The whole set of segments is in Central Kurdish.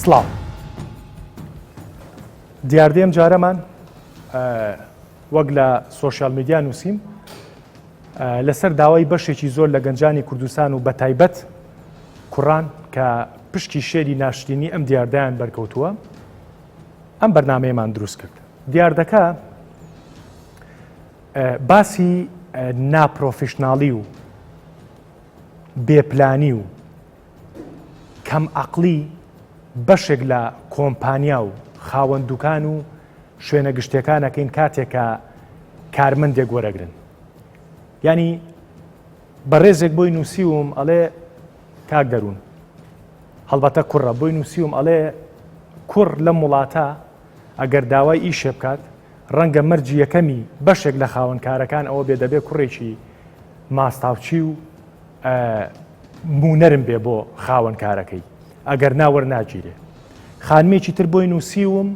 سڵاو دیاردەیەم جارەمان وەک لە سۆشیال میدیا نووسیم لەسەر داوای بەشێکی زۆر لە گەنجانی کوردستان و بە تایبەت کوڕان کە پشتی شێری ناشرینی ئەم دیاردەیان بەرکەوتووە ئەم بەرنامەیەمان دروست کرد. دیاردەکە باسی ناپرۆفشناڵی و بێپلانی و کەم عەقڵی بەشێک لە کۆمپانیا و خاوەن دوکان و شوێنە گشتیەکانەکەین کاتێکە کارمەندێک وەرەگرن. ینی بەڕێزێک بۆی نووسیوم ئەڵێ کاک دەروون هەڵبەتە کوڕە بۆی نووسیوم ئەڵێ کوڕ لەم وڵاتە ئەگەر داوای ئیشێ بکات ڕەنگە مەرجی یەکەمی بەشێک لە خاوەنکارەکان ئەوە بێ دەبێ کوڕێکی ماستاوچی و مونەرم بێ بۆ خاوەنکارەکەی ئەگەر ناوەر ناگیرێ. خانمێکی تر بۆی نووسیوم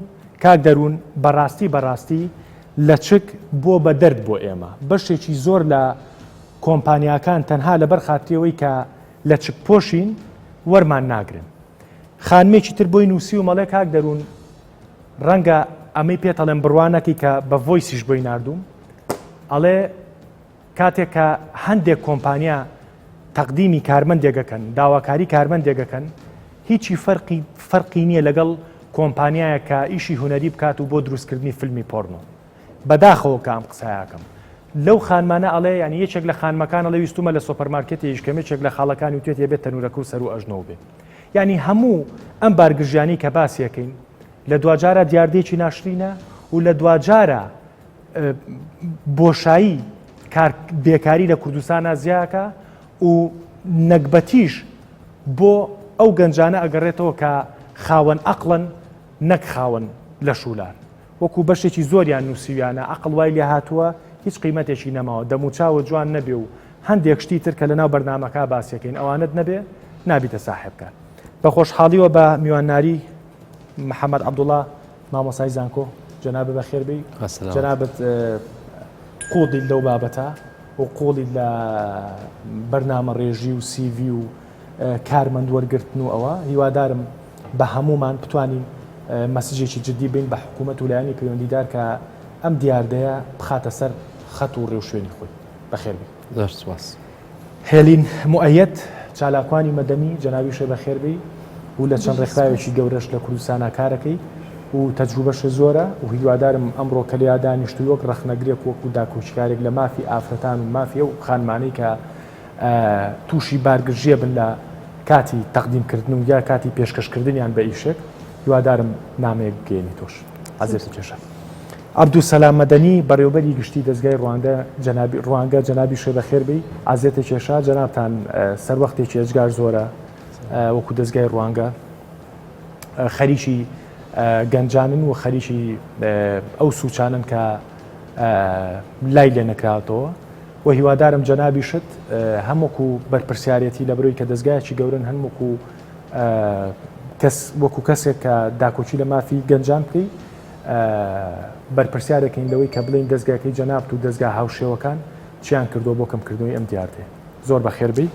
کاک دەروون بەڕاستی لە چک بۆ بە دەرد بۆ ئێمە بەشێکی زۆر لە کۆمپانیاکان تەنها لەبەر خاتریەوەی کە لە چک پۆشین وەرمان ناگرن. خانمێکی تر بۆی نووسی و مەڵێ کاک دەروون ڕەنگە ئەمەی پێتەڵێن بڕوانەکی کە بە ڤۆیسیش بۆی ناردووم ئەڵێ کاتێک کە هەندێک کۆمپانیا تەقدیمی کارمەندێگەکەن داواکاری کارمەندێگەکەن هیچی فەرقی نییە لەگەڵ کۆمپانیایە کە ئیشی هونەری بکات و بۆ دروستکردنی فیلمی پۆرنۆ. بەداخەوە کە ئەم قسایەکەم لەو خانمانە ئەڵێ ینی یەکێک لە خانمەکان ئەڵێ ویستومە لە سۆپەرمارکێتی یشکەمێکێک لە خاڵەکانی وتێت بێت تەنورەکە و سەر و ئەژنەوە بێت. ینی هەموو ئەم بارگژیانی کە باسیەکەین لە دوجارە دیاردێکی ناشرینە و لە دوجارە بۆشایی بێکاری لە کوردستانە زیاکە و نەکبەتیش بۆ ئەو گەنجانە ئەگەڕێتەوە کە خاوەن عەقڵن نەک خاوەن لە شولار. وەکو بەشێکی زۆریان نووسیویانە عەقڵ وای لێ هاتووە هیچ قیمەتێکی نەماوە دەموچاوە جوان نەبێ و هەندێک شتی تر کە لەناو بەرنامەکە باسیەکەین ئەوانت نەبێ نابیتە ساحێبکە. بە خۆشحاڵیوە بە میوانناری محەممەد عەبدوڵڵا مامۆسای زانکۆ جەنابە بەخێربی جەنابەت قوڵی لەو بابەتە و قوڵی لە بەرنامە ڕێژی و سیڤی و کارمەند وەرگرتن و ئەوە هیوادارم بە هەمومان بتوانین مەسیجێکی جدی بین بە حکوومەت و لایەنی پەیوەندیدار کە ئەم دیاردەیە بخاتە سەر خەت و ڕێو شوێنی خۆی. بەخێربی. دەرسواس. هێلین موئەیەد چالاکوانی مەدەنی جەنابی شێ بەخێربی و لە چەند ڕێکخراوێکی گەورەش لە کوردستانە کارەکەی و تەجروبەش زۆرە و هیوادارم ئەمڕۆ کە لێیا دانیشتووە وەک ڕەخنەگرێک وەکو داکۆچکارێک لە مافی ئافرەتان و مافیە و خانمانەی کە تووشی بارگژیە بن لە کاتی تەقدیمکردن و یا کاتی پێشکەشکردنیان بە ئیشێک هیوادارم نامەیەک بگەێنی تۆش. عەزیزم کێشە. عەبدوسەلام مەدەنی بەڕێوەبەری گشتی دەستگای ڕوانگە جەنابی شێ بەخێربی ئازێتە کێشا جەنابتان سەروەختێکی ئەجگار زۆرە وەکو دەستگای ڕوانگە خەریکی گەنجانن و خەریکی ئەو سوچانن کە لای لێ نەکراتەوە و هیوادارم جەنابی شت هەمووکو بەرپرسیارەتی لە بەرەوەی کە دەستگایەکی گەورن هەمووکو وەکو کەسێک کە داکۆچی لە مافی گەنجان بکەی بەرپرسیارەکەین لەوەی کە بڵین دەستگاکەی جەنابت و دەستگا هاوشێوەکان چیان کردو بۆ کەمکردنەوەی ئەم دیاردەیە. زۆر بەخێربی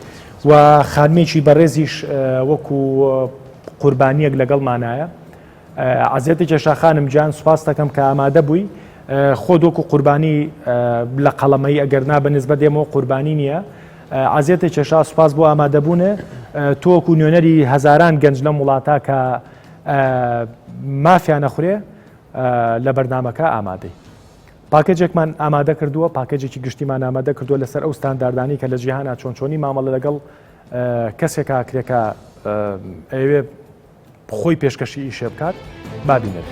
و خانمێکی بەڕێزیش وەکو قوربانیەک لەگەڵمانایە عەزیەتی کێشاخانم گیان سوپاس دەکەم کە ئامادە بووی خۆ دۆکو قوربانی لە قەڵەمەی ئەگەر نا بەنسبەت دێمەوە قوربانی نییە. عەزیەتی کێشا سوپاس بۆ ئامادەبوونە تۆکو نوێنەری هەزاران گەنج لەم وڵاتە کە مافیان نەخورێ لە بەرنامەکە ئامادەی. پاکێجێکمان ئامادە کردووە پاکێجێکی گشتیمان ئامادە کردووە لەسەر ئەو ستانداردانی کە لە جیهانە چۆنچۆنی مامەڵە لەگەڵ کەسێکا کرێکە ئەوێ خۆی پێشکەشی ئیشێ بکات بابینێت.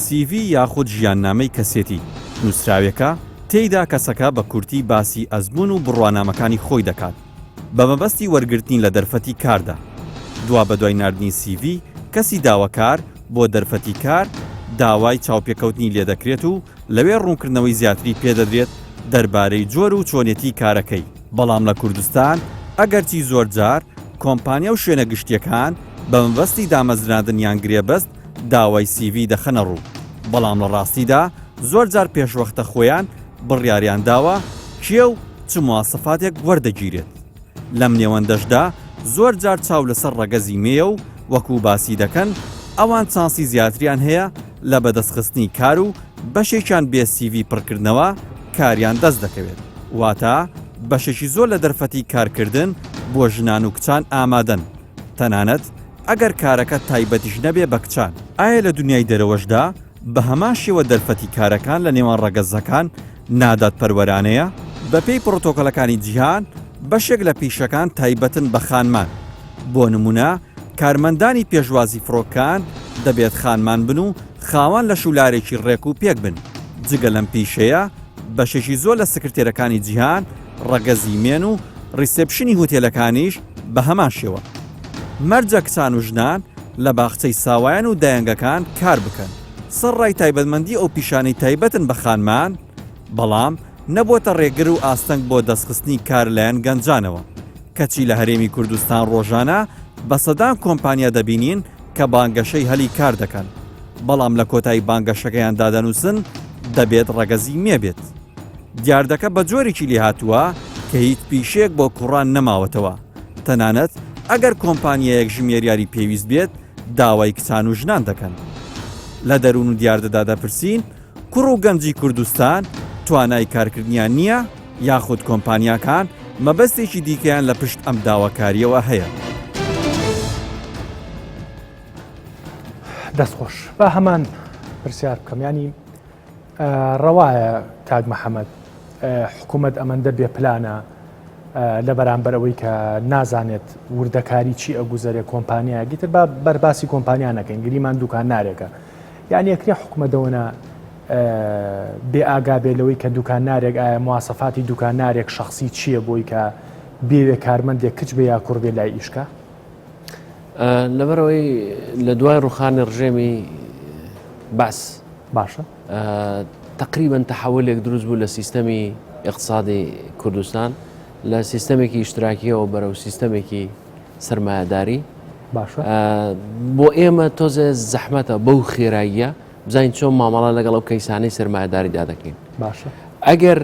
CV یاخود ژیاننامەی کەسێتی نووسراوێکە تێیدا کەسەکە بە کورتی باسی ئەزمون و بڕوانامەکانی خۆی دەکات بە مەبەستی وەرگرتنی لە دەرفەتی کاردا. دوا بە دوای نردنی CV کەسی داواکار بۆ دەرفەتی کار داوای چاوپێکەوتنی لێ دەکرێت و لەوێ ڕوونکردنەوەی زیاتری پێدەدرێت دەربارەی جۆر و چۆنێتی کارەکەی. بەڵام لە کوردستان ئەگەرچی زۆر جار کۆمپانیا و شوێنە گشتیەکان بە مەبەستی دامەزراندن یان گرێبەست داوای CV دەخەنە ڕوو. بەڵام لە ڕاستیدا زۆر جار پێشوەختە خۆیان بڕیاریان داوە کێ و چ مواسەفاتێک وەردەگیرێت. لەم نێوەندەشدا زۆر جار چاو لەسەر ڕەگەزی مێیە و وەکو باسی دەکەن ئەوان چانسی زیاتریان هەیە لە بەدەستخستنی کار و بەشێکیان بێ CV پڕکردنەوە کاریان دەست دەکەوێت. واتە بەشێکی زۆر لە دەرفەتی کارکردن بۆ ژنان و کچان ئامادەن، تەنانەت ئەگەر کارەکە تایبەتیش نەبێ بە کچان. ئایا لە دنیای دەرەوەشدا بە هەمان شێوە دەرفەتی کارەکان لە نێوان ڕەگەزەکان نادات پەروەرانەیە؟ بەپێی پرۆتۆکۆلەکانی جیهان بەشێک لە پیشەکان تایبەتن بە خانمان. بۆ نمونە کارمەندانی پێشوازی فڕۆکان دەبێت خانمان بن و خاوان لە شولارێکی ڕێک و پێک بن. جگە لەم پیشەیە بەشێکی زۆر لە سکرتێرەکانی جیهان ڕەگەزی مێن و ڕیسێپشنی هۆتێلەکانیش بە هەمان شێوە. مەرجە کچان و ژنان لە باخچەی ساوایان و دایەنگەکان کار بکەن. سەرڕای تایبەتمەندی ئەو پیشانەی تایبەتن بە خانمان، بەڵام نەبووتە ڕێگر و ئاستەنگ بۆ دەستخستنی کار لایەن گەنجانەوە. کەچی لە هەرێمی کوردستان ڕۆژانە بە سەدان کۆمپانیا دەبینین کە بانگەشەی هەلی کار دەکەن، بەڵام لە کۆتایی بانگەشەکەیان دادەنووسن دەبێت ڕەگەزی مێبێت. دیاردەکە بە جۆرێکی لێ هاتووە کە هیچ پیشەیەک بۆ کوڕان نەماوەتەوە، تەنانەت ئەگەر کۆمپانیایەک ژمێریاری پێویست بێت داوای کچان و ژنان دەکەن. لە دەروون و دیاردەدا دەپرسین کوڕ و گەنجی کوردستان توانای کارکردنیان نییە یاخود کۆمپانیاکان مەبەستێکی دیکەیان لە پشت ئەم داواکاریەوە هەیە. دەستخۆش بە هەمان پرسیار بکەم، ینی ڕەوایە کاک مەحەمەد حکوومەت ئەمەندە بێ پلانە لە بەرامبەرەوەی کە نازانێت وردەکاری چی ئەگوزارێ کۆمپانیایە گیتر بە بەرباسی کۆمپانیان نەکەین، گریمان دوکان نارێکە، یعنی یەکرێ حکوومەتەوەنە بێ ئاگا بێلەوەی کە دوکانارێک ئایا مواسەفاتی دوکانارێک شخصی چییە بۆی کە بێوێ کارمەندێک کچ بێ یا کوڕ بێ لای ئیشکە؟ لەبەرەوەی لە دوای ڕوخانی ڕژێمی باس باشە تقریبا تەحولێک دروست بوو لە سیستەمی اقتصادی کوردستان لە سیستەمێکی ئیشتراکیەوە بەرەو سیستەمێکی سەرمایهداری. باشە بۆ ئێمە تۆزە زەحمەتە بەو خێراییە بزانین چۆن مامەڵە لەگەڵ ئەو کەیسانەی سەرمایهداریدا دەکەین. باشە ئەگەر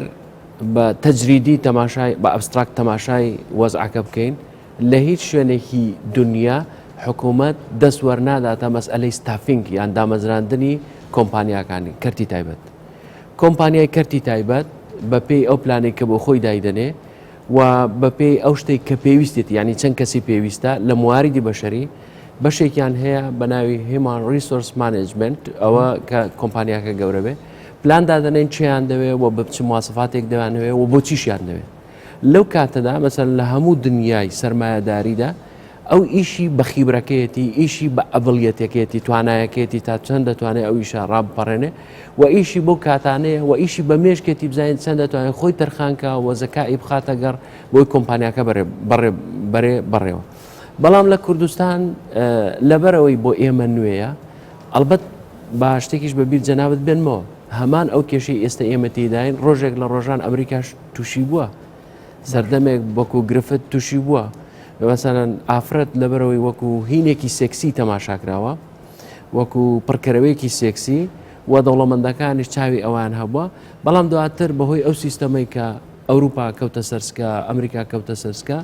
بە تەجریدی تەماشای بە ئەبستراکت تەماشای وەزعەکە بکەین لە هیچ شوێنێکی دنیا حکوومەت دەست وەرناداتە مەسئلەی ستافینگ یان دامەزراندنی کۆمپانیاکانی کەرتی تایبەت. کۆمپانیای کەرتی تایبەت بە پێی ئەو پلانێک کە بۆ خۆی دایدەنێ و بە پێی ئەو شتێک کە پێویستێت ینی چەند کەسی پێویستە لە مواردی بەشەری بەشێکیان هەیە بە ناوی هیومان ریسۆرس مانجمنت ئەوە کە کۆمپانیاکە گەورە بێ پلان دادەنێن چیان دەوێت و بە چ مواسەفاتێک دەوانەوێت و بۆ چیشیان دەوێت. لەو کاتەدا مەسەن لە هەموو دنیای سەرمایهداریدا ئەو ئیشی بە خیبرەکەیەتی ئیشی بە ئەڤڵیەتەکەیەتی توانایەکەیەتی تا چەند دەتوانێت ئەو ئیشە ڕابپەڕێنێ و ئیشی بۆ کاتانەیە و ئیشی بە مێشکێتی بزانین چەند دەتوانێت خۆی تەرخانکە و زەکای بخاتە گەڕ بۆی کۆمپانیاکە بەڕێوە. بەڵام لە کوردستان لەبەرەوەی بۆ ئێمە نوێیە ئەلبەت با شتێکیش بەبییر جەنابەت بێنمەوە هەمان ئەو کێشەی ئێستا ئێمە تێداین ڕۆژێک لە ڕۆژان ئەمریکاش تووشی بووە، سەردەمێک وەکو گرفت تووشی بووە، مەسەلەن ئافرەت لەبەرەوەی وەکو هینێکی سێکسی تەماشاکراوە وەکو پڕکەرەوەیەکی سێکسی و دەوڵەمەندەکانیش چاوی ئەوان هەبووە، بەڵام دواتر بەهۆی ئەو سیستەمەی کە ئەوروپا کەوتە سەرسکە ئەمریکا کەوتە سەرسکە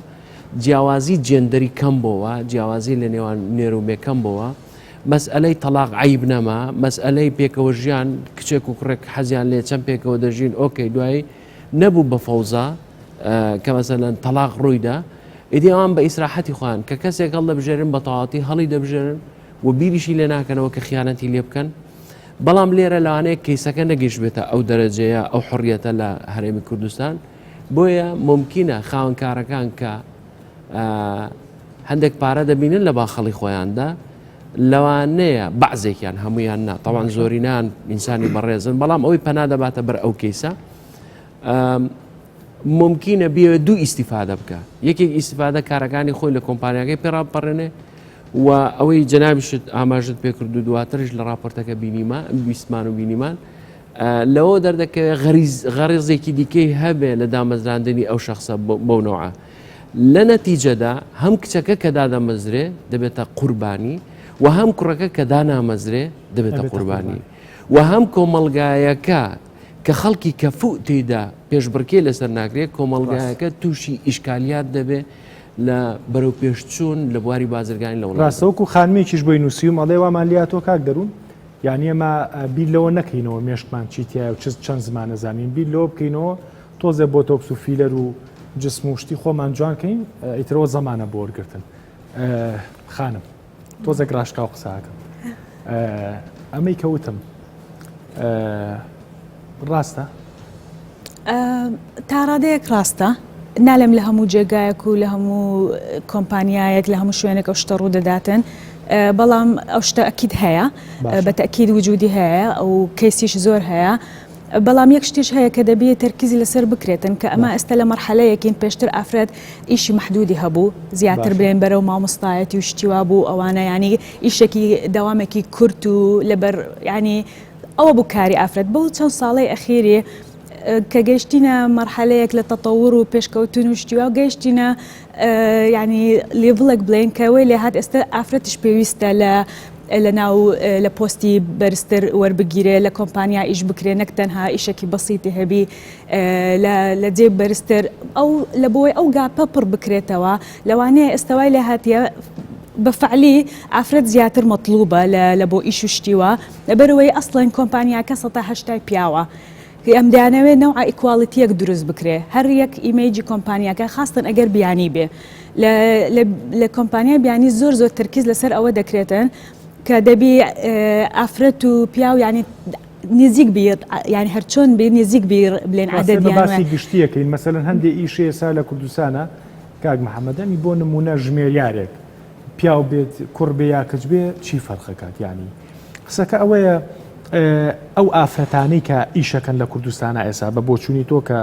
جیاوازی جێندەری کەم بۆەوە، جیاوازی لە نێوان نێرومێ کەم بۆەوە، مەسئلەی تەلاق عیب نەما، مەسئلەی پێکەوە ژیان کچێک و کوڕێک حەزیان لێ چەند پێکەوە دەژین ئۆکەی دوایی نەبوو بە فەوزا کە مەسەلەن تەلاق ڕوویدا ئیدی ئەوان بە ئیسراحەتی خۆیان کە کەسێک هەڵ دەبژێرن بە تەواوەتی هەڵی دەبژێرن و بیریشی لێ ناکەنەوە کە خیانەتی لێ بکەن. بەڵام لێرە لەوانەیە کەیسەکە نەگەیشت بێتە ئەو دەرەجەیە ئەو حڕیەتە لە هەرێمی کوردستان، بۆیە ممکنە خاوەنکارەکان کە هەندێک پارە دەبینن لە باخەڵی خۆیاندا لەوانەیە بەعزێکیان هەمویان نا تەوان زۆرینان ئینسانی بەڕێزن، بەڵام ئەوەی پەنا دەباتە بەر ئەو کەیسە ممکنە بێوێت دوو ئیسیفادە بکە، یەکێک ئیسیفادە کارەکانی خۆی لە کۆمپانیاکەی پێڕاپەڕێنێ و ئەوەی جەنابیشت ئاماژت پێکرد و دواترش لە راپۆرتەکە بیستمان و بینیمان لەوە دەردەکەوێت غەریزێکی دیکەی هەبێ لە دامەزراندنی ئەو شخصە بەو نەوعە. لە نەتیجەدا هەم کچەکە کە دادەمەزرێ دەبێتە قوربانی و هەم کوڕەکە کە دانامەزرێ دەبێتە قوربانی و هەم کۆمەڵگایەکە کە خەڵکی کەفوو تێدا پێشبڕکێ لەسەر ناکرێت کۆمەڵگایەکە تووشی ئیشکالیات دەبێت لە بەرەو پێشچوون لە بواری بازرگانی لە وڵات. ڕاستەوەکو خانمێکیش بۆی نووسیم ئەڵێ وامانلیاتۆ کاک دەروون یعنی ئێمە بیر لەوە نەکەینەوە مێشکمان چیتیایە و چەند زمانە زانین بیر لەوە بکەینەوە تۆزە بۆ تۆکس و فیلەر و جسم و شتی خۆمان جوانکەین ئیترەوە زەمانە بۆ وەرگرتن. خانم تۆزێک ڕاشکا و قساکەم ئەمەی کەوتم ڕاستە؟ تا ڕادەیەک ڕاستە نالێم لە هەموو جێگایەک و لە هەموو کۆمپانیایەک لە هەموو شوێنێک ئەو شتە ڕوو دەداتن بەڵام ئەو شتە ئەکید هەیە بە تەکید وجودی هەیە ئەو کەیسیش زۆر هەیە بەڵام یەک شتیش هەیە کە دەبێت تەرکیزی لەسەر بکرێتن کە ئەمە ئێستا لە مەرحەلەیەکین پێشتر ئافرەت ئیشی محدودی هەبوو زیاتر برێن بەرەو مامۆستایەتی و شتیوا بوو ئەوانە ینی ئیشێکی داوامێکی کورت و لەبەر ینی ئەوە بوو کاری ئافرەت بەو چەند ساڵی ئەخیری کە گەیشتینە مەرحەلەیەک لە تەتەوور و پێشکەوتن و شتیوا گەیشتینە ینی لێڤڵێک بڵێن کەوەی لێ هات ئێستا ئافرەتش پێویستە لە ناو لە پۆستی بەرزتر وەربگیرێ لە کۆمپانیا ئیش بکرێ نەک تەنها ئیشێکی بەسیتی هەبی لە جێ بەرزتر ئەو لە بۆی ئەو گاپە پڕ بکرێتەوە لەوانەیە ئێستاوای لێ هاتیە بەفعلی ئافرەت زیاتر مەطلوبە لە بۆ ئیش و شتیوە لەبەرەوەی ئەسڵەن کۆمپانیاکە 180 پیاوە ئەم دەیانەوێت نەوع ئیکواڵیتیەک دروست بکرێ هەر یەک ئیمەیجی کۆمپانیاکە خاستن ئەگەر بیانی بێ لە کۆمپانیا بیانی زۆر تەرکیز لەسەر ئەوە دەکرێتن کە دەبی ئافرەت و پیاو ینی نزیک بیر ینی هەرچۆن بێ نزیک بیر بڵێن عادەتی گشتیەکەین مەسەلەن هەندێک ئیشەیە سا لە کوردستانە کاک محەممەدەمی بۆ نمونە ژمێریارێک پیاو بێت کوڕ بێ یا کچ بێ چی فەرقەکات ینی قسەکە ئەوەیە ئەو ئافرەتانەی کە ئیشەکەن لە کوردستانە ئێسا بە بۆچوونی تۆ کە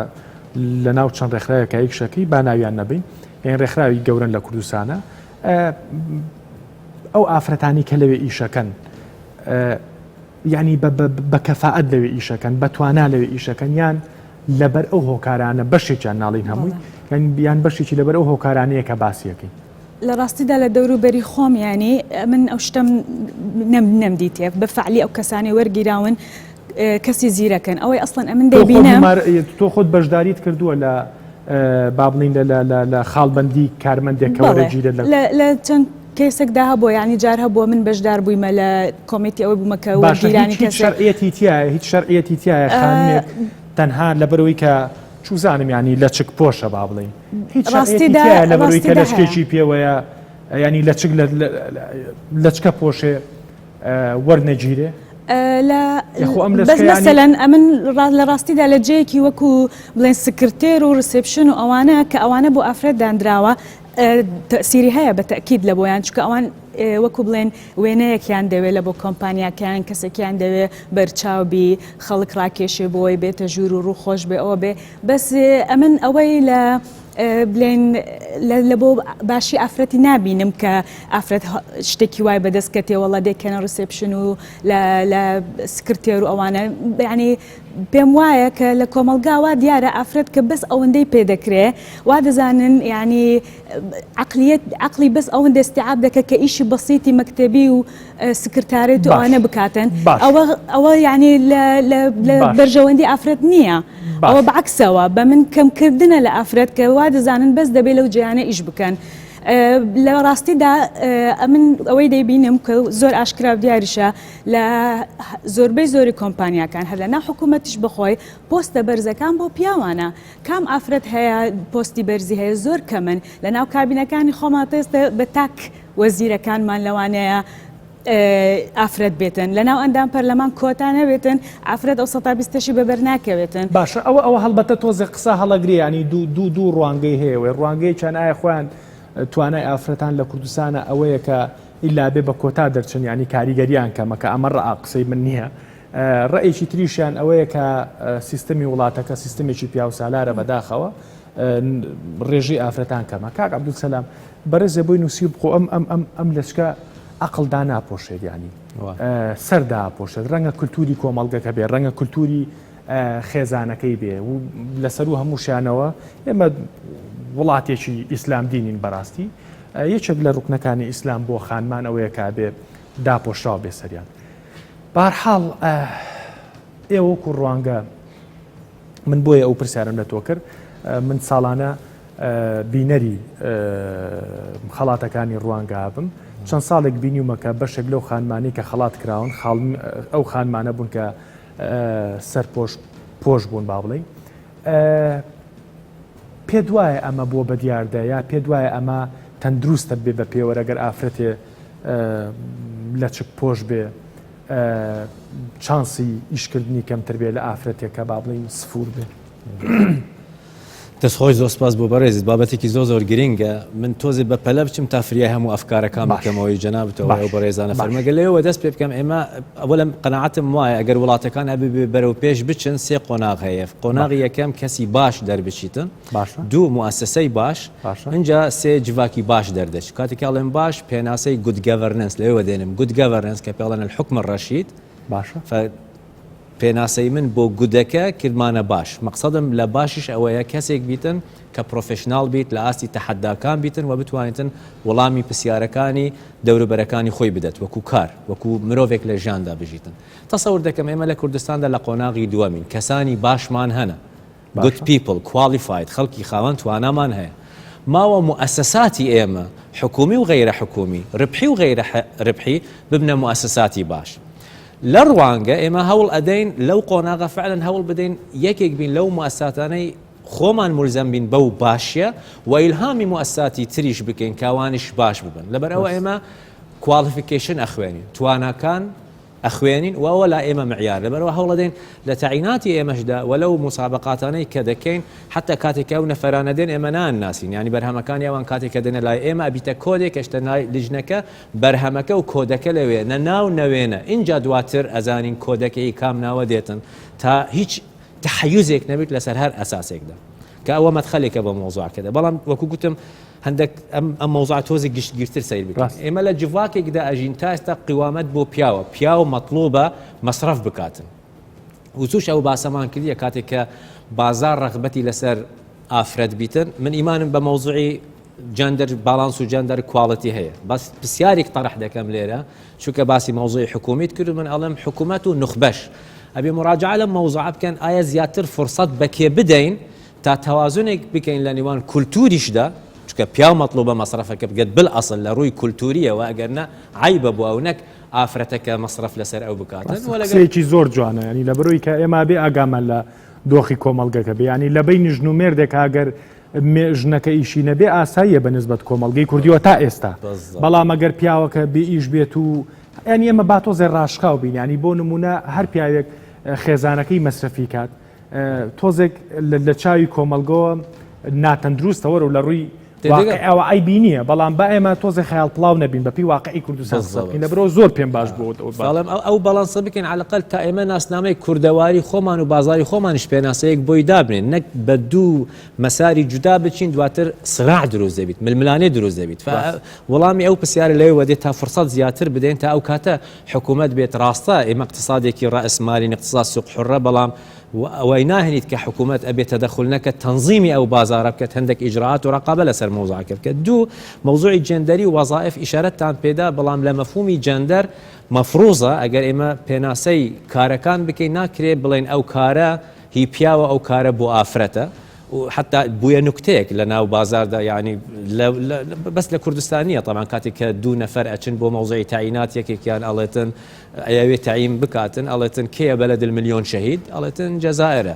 لە ناو چەند ڕێکخراوێکە یەکشەکەی با ناویان نەبین یان ڕێکخراوی گەورن لە کوردستانە ئەو ئافرەتانی کە لەوێ ئیشەکەن ینی بە کەفاعەت لەوێ ئیشەکەن بە توانا لەوێ ئیشەکەن یان لەبەر ئەو هۆکارانە بەشێکیان ناڵین هەمووی یان بەشێکی لەبەر ئەو هۆکارانەیە کە باسیەکەی لە ڕاستیدا لە دەوروبەری خۆم ینی من ئەو شتم نەمدیتێ بەفعلی ئەو کەسانی وەرگیراون کەسی زیرەکەن ئەوەی ئەسڵەن ئەمن دەبینم تۆ خۆت بەشداریت کردووە لە بابڵین لە خاڵبەندی کارمەندێکەوە گیرە لە چەند کەسێکدا هەبووە ینی جار هەبووە من بەشدار بوویمە لە کۆمیتی ئەوەی بوومەکە وەرگیرانی کەس شەرعیەتی تایە هیچ شەرعیەتی تایە خانمێک تەنها لەبەرەوەی کە چوزانم ینی لە چک پۆشە با بڵین هیچ شەرعیەتی لەبەرەوەی کە لەچکێکی پێوەیە ینی لە چکە پۆشێ وەرنەگیرێ بەس مەسەلەن ئەمن لە ڕاستیدا لە جەیەکی وەکو بڵێن سکرتێر و ڕسپشن و ئەوانە کە ئەوانە بۆ ئافرەت دانراوە تەسیری هەیە بە تەکید لە بۆیان چکە ئەوان وەکو بڵێن وێنەیەکیان دەوێت لە بۆ کۆمپانیاکەیان کەسێکیان دەوێت بەرچاوبی خەڵک ڕاکێشێ بۆی بێتە ژوور و ڕووخۆش بێ ئەوە بێ بەس ئەمن ئەوەی لە بڵێن لە بۆ باشی ئافرەتی نابینم کە ئافرەت شتێکی وای بەدەستکەتێ وەڵا دێکەنە ڕسپشن و لە سکرتێر و ئەوانە ینی پێم وایە کە لە کۆمەلگاوا دیارە ئافرەت کە بەس ئەوەندەی پێدەکرێ وا دەزانن ینی عقلی بەس ئەوەندە استیعاب دەکە کە ئیشی بەسیتی مەکتەبی و سکرتارێت و ئەوانە بکاتن ئەوە ینی لە بەرژەوەندی ئافرەت نییە ئەوە بەعکسەوە بە من کەمکردنە لە ئافرەت کە وا دەزانن بەس دەبێت لەو جیانە ئیش بکەن لە ڕاستیدا من ئەوەی دەیبینم کە زۆر ئاشکرا دیاریشە لە زۆربەی زۆری کۆمپانیاکان هەر لە ناو حکوومەتیش بخۆی پۆستە بەرزەکان بۆ پیاوانە کام ئافرەت هەیە پۆستی بەرزی هەیە زۆر کەمن لە ناو کابینەکانی خۆمان تێستە بە تاک وەزیرەکانمان لەوانەیە ئافرەت بێتن لە ناو ئەندام پەرلەمان کۆتانە بێتن ئافرەت ئەو 120ی بەبەر ناکەوێتن باشە ئەوە هەڵبەتە تۆزە قسە هەڵەگریانی دوو ڕوانگەی هەیە ڕوانگەی چەند ئایا خۆیان توانای ئافرەتان لە کوردستانە ئەوەیە کە ئیلا بێ بە کۆتا دەرچن ینی کاریگەریان کەمەکە ئەمە ڕە قسەی من نییە ڕێیەکی تریشیان ئەوەیە کە سیستەمی وڵاتەکە سیستمێکی پیاوسالارە بەداخەوە ڕێژی ئافرەتان کەمە کاک عەبدولسەلام بەرەزێ بۆی نووسی بخۆ ئەم لەچکە عقلدا ناپۆشێت ینی سەردا پۆشێت ڕەنگە کولتوری کۆمەڵگەکە بێ ڕەنگە کولتوری خێزانەکەی بێ و لەسەر و هەمووشیانەوە ئێمە وڵاتێکی ئیسلام دینین بەڕاستی یەکێک لە ڕوکنەکانی ئیسلام بۆ خانمان ئەوەیە کا بێ داپۆشراو بێ سەریان بەهەرحاڵ ئێوەکو ڕوانگە من بۆیە ئەو پرسیارم لە تۆ کرد من ساڵانە بینەری خەڵاتەکانی ڕوانگە بم چەند ساڵێک بینیومە کە بەشێک لەو خانمانی کە خەڵات کراون ئەو خانمانە بوون کە پۆش بوون با بڵێ پێ دوایە ئەمە بۆ بە دیاردە یا پێ دوایە ئەمە تەندروستە بێ بە پێوەرەگەر ئافرەتێ لە چک پۆش بێ چانسی ئیشکردنی کەمتر بێ لە ئافرەتێکە با بڵین سفور بێ. دەستخۆش زۆر سپاس بۆ بەڕێزت بابەتێکی زۆر گرینگە من تۆزی بە پەلە بچم تا فریای هەموو ئەفکارەکان بکەمەوەی جەنابەتەوە ئەو بەڕێزانە فەرمەگە لێەوە دەست پێ بکەم ئێمە ئەوەلەم قەناعەتم وایە ئەگەر وڵاتەکان ئەبێ بەرەو پێش بچن سێ قۆناغ هەیە قۆناغی یەکەم کەسی باش دەربچیتن دوو موسسەی باش اینجا سێ جواکی باش دەردەچ کاتێکڵێن باش پێناسەی گود گەڤەرنەنس لەوێ دێنم گود گەڤەرنەنس کە پێڵەن الحکم الرەشید باشە پێناسەی من بۆ گودەکە کردمانە باش مەقسەدم لە باشیش ئەوەیە کەسێک بیتن کە پرۆفشنال بیت لە ئاستی تەحەداکان بیتن و بتوانێتن وەڵامی پرسیارەکانی دەوروبەرەکانی خۆی بدەت وەکو کار وەکو مرۆڤێک لە ژیاندا بژیتن تەسەور دەکەم ئێمە لە کوردستاندا لە قۆناغی دووەمین کەسانی باشمان هەنە good people qualified خەڵکی خاوەن توانامان هەیە ماوە مؤسساتی ئێمە حکومی و غەیرە حکومی ڕبحی و غەیرە ڕبحی ببنە مؤسساتی باش لە ڕوانگە ئێمە هەوڵ ئەدەین لەو قۆناغە فعلەن هەوڵ بدەین یەکێک بین لەو مؤسساتانەی خۆمان مولزەم بین بەو باشیە و ئیلهامی مؤسساتی تریش بکەین کاوانش باش ببن لەبەرەوە ئێمە کوالیفیکیشن ئەخوێنین تواناکان ئەخوێنین و ئەوە لا ئێمە معیار لەبەرەوە هەوڵ دەین لە تەعیناتی ئێمەشدا وەلەو مسابقاتانەی کە دەکەین حتا کاتێکە و نەفەرانە دێن ئێمە ناناسین ینی بەرهەمەکانی ئەوان کاتێککە دێنە لای ئێمە ئەبیتە کۆدێک کەشتە لیژنەکە بەرهەمەکە و کۆدەکە لەوێ نەناو نەوێنە اینجا دواتر ئەزانین کۆدەکەی کام ناوە دێتن تا هیچ تحیزێک نەبیت لەسەر هەر ئەساسێکدا کە ئەوە مەدخەلێکە بە مۆزوعکەدا بەڵام وەکو گوتم هەندێک ئەم مۆزوع تۆزی گشتگیرتر سیر بکەین ئێمە لە جڤاکێکدا ئەژین تا ئێستا قیوامەت بۆ پیاوە مەطلوبە مەصرف بکاتن وچوش ئەو باسەمان کردیە کاتێک کە بازار ڕغبەتی لەسەر ئافرەت بیتن من ئیمانم بە مۆزوعی جەندەر باڵانس و جەندەر کواڵەتی هەیە بەس پرسیارێک طرح دەکەم لێرە چونکە باسی مۆزوعی حکومیت کرد من ئەڵێم حکوومەت و نخبەش ئەبێ مراجعە لەم مۆزوع بکەن ئایا زیاتر فرسەت بەکێ بدەین تا تەوازنێک بکەین لە نێوان کولتوریشدا چکە پیاو مەطلوبە مەصرفەکە بگەت بالئەسڵ لە ڕووی کولتوریەوە ئەگەرنە عیبە بووە ئەو نەک ئافرەتەکە مەصرف لەسەر ئەو بکاتن قسەیەکی زۆر جوانە ینی لە بەرۆی کە ئێمە بێ ئاگامان لە دۆخی کۆمەڵگەکە بێ ینی لە بینی ژن و مێردێک ئەگەر ژنەکە ئیشی نەبێ ئاساییە بەنسبەت کۆمەڵگەی کوردیەوە تا ئێستا بەڵام ئەگەر پیاوەکە بێ ئیش بێت و ینی ئێمە با تۆزێ ڕاشقاو بین ینی بۆ نمونە هەر پیاوێک خێزانەکەی مەصرفی کات تۆزێک لە چاوی کۆمەلگەوە ناتەندروستەوە و لە ڕووی ئەوە ئایبی نییە بەڵام با ئێمە تۆزی خەیاڵ پڵاو نەبین بەپی واقعی کوردستان سەبکەین لەبەرەوە زۆر پێم باش بۆ ئەو بەڵانسە بکەین عەلەقەل تا ئێمە ناسنامەی کوردەواری خۆمان و بازاری خۆمانش پێناسەیەک بۆی دابنێن نەک بە دوو مەساری جودا بچین دواتر سراع دروست دەبیت ململانێ دروست دەبیت وەڵامی ئەو پرسیارە لەوێ دێت تا فرسەت زیاتر بدەین تا ئەو کاتە حکوومەت بێت ڕاستە ئێمە اقتصادێکی ڕائسمالی اقتصاد سوق حڕە بەڵام ئەوەی ناهێنیت کە حکوومەت ئەبێت تەدەخل نەکە تەنظیمی ئەو بازارە بکات هەندێک ئیجرعات و ڕقابە لەسەر مۆزوعەکە بکات دوو مەوزوعی جەندەری و وەزائف ئیشارەتتان پێدا بەڵام لە مەفهومی جەندەر مەفروزە ئەگەر ئێمە پێناسەی کارەکان بکەین ناکرێت بڵێن ئەو کارە هی پیاوە ئەو کارە بۆ ئافرەتە حتى بويا نكتيك لنا وبازار دا يعني بس لكردستانية طبعا كاتك دون فرق أشن بو موضوع تعيينات يكي كان ألتن أيوة تعيين بكاتن ألتن كي بلد المليون شهيد ألتن جزائر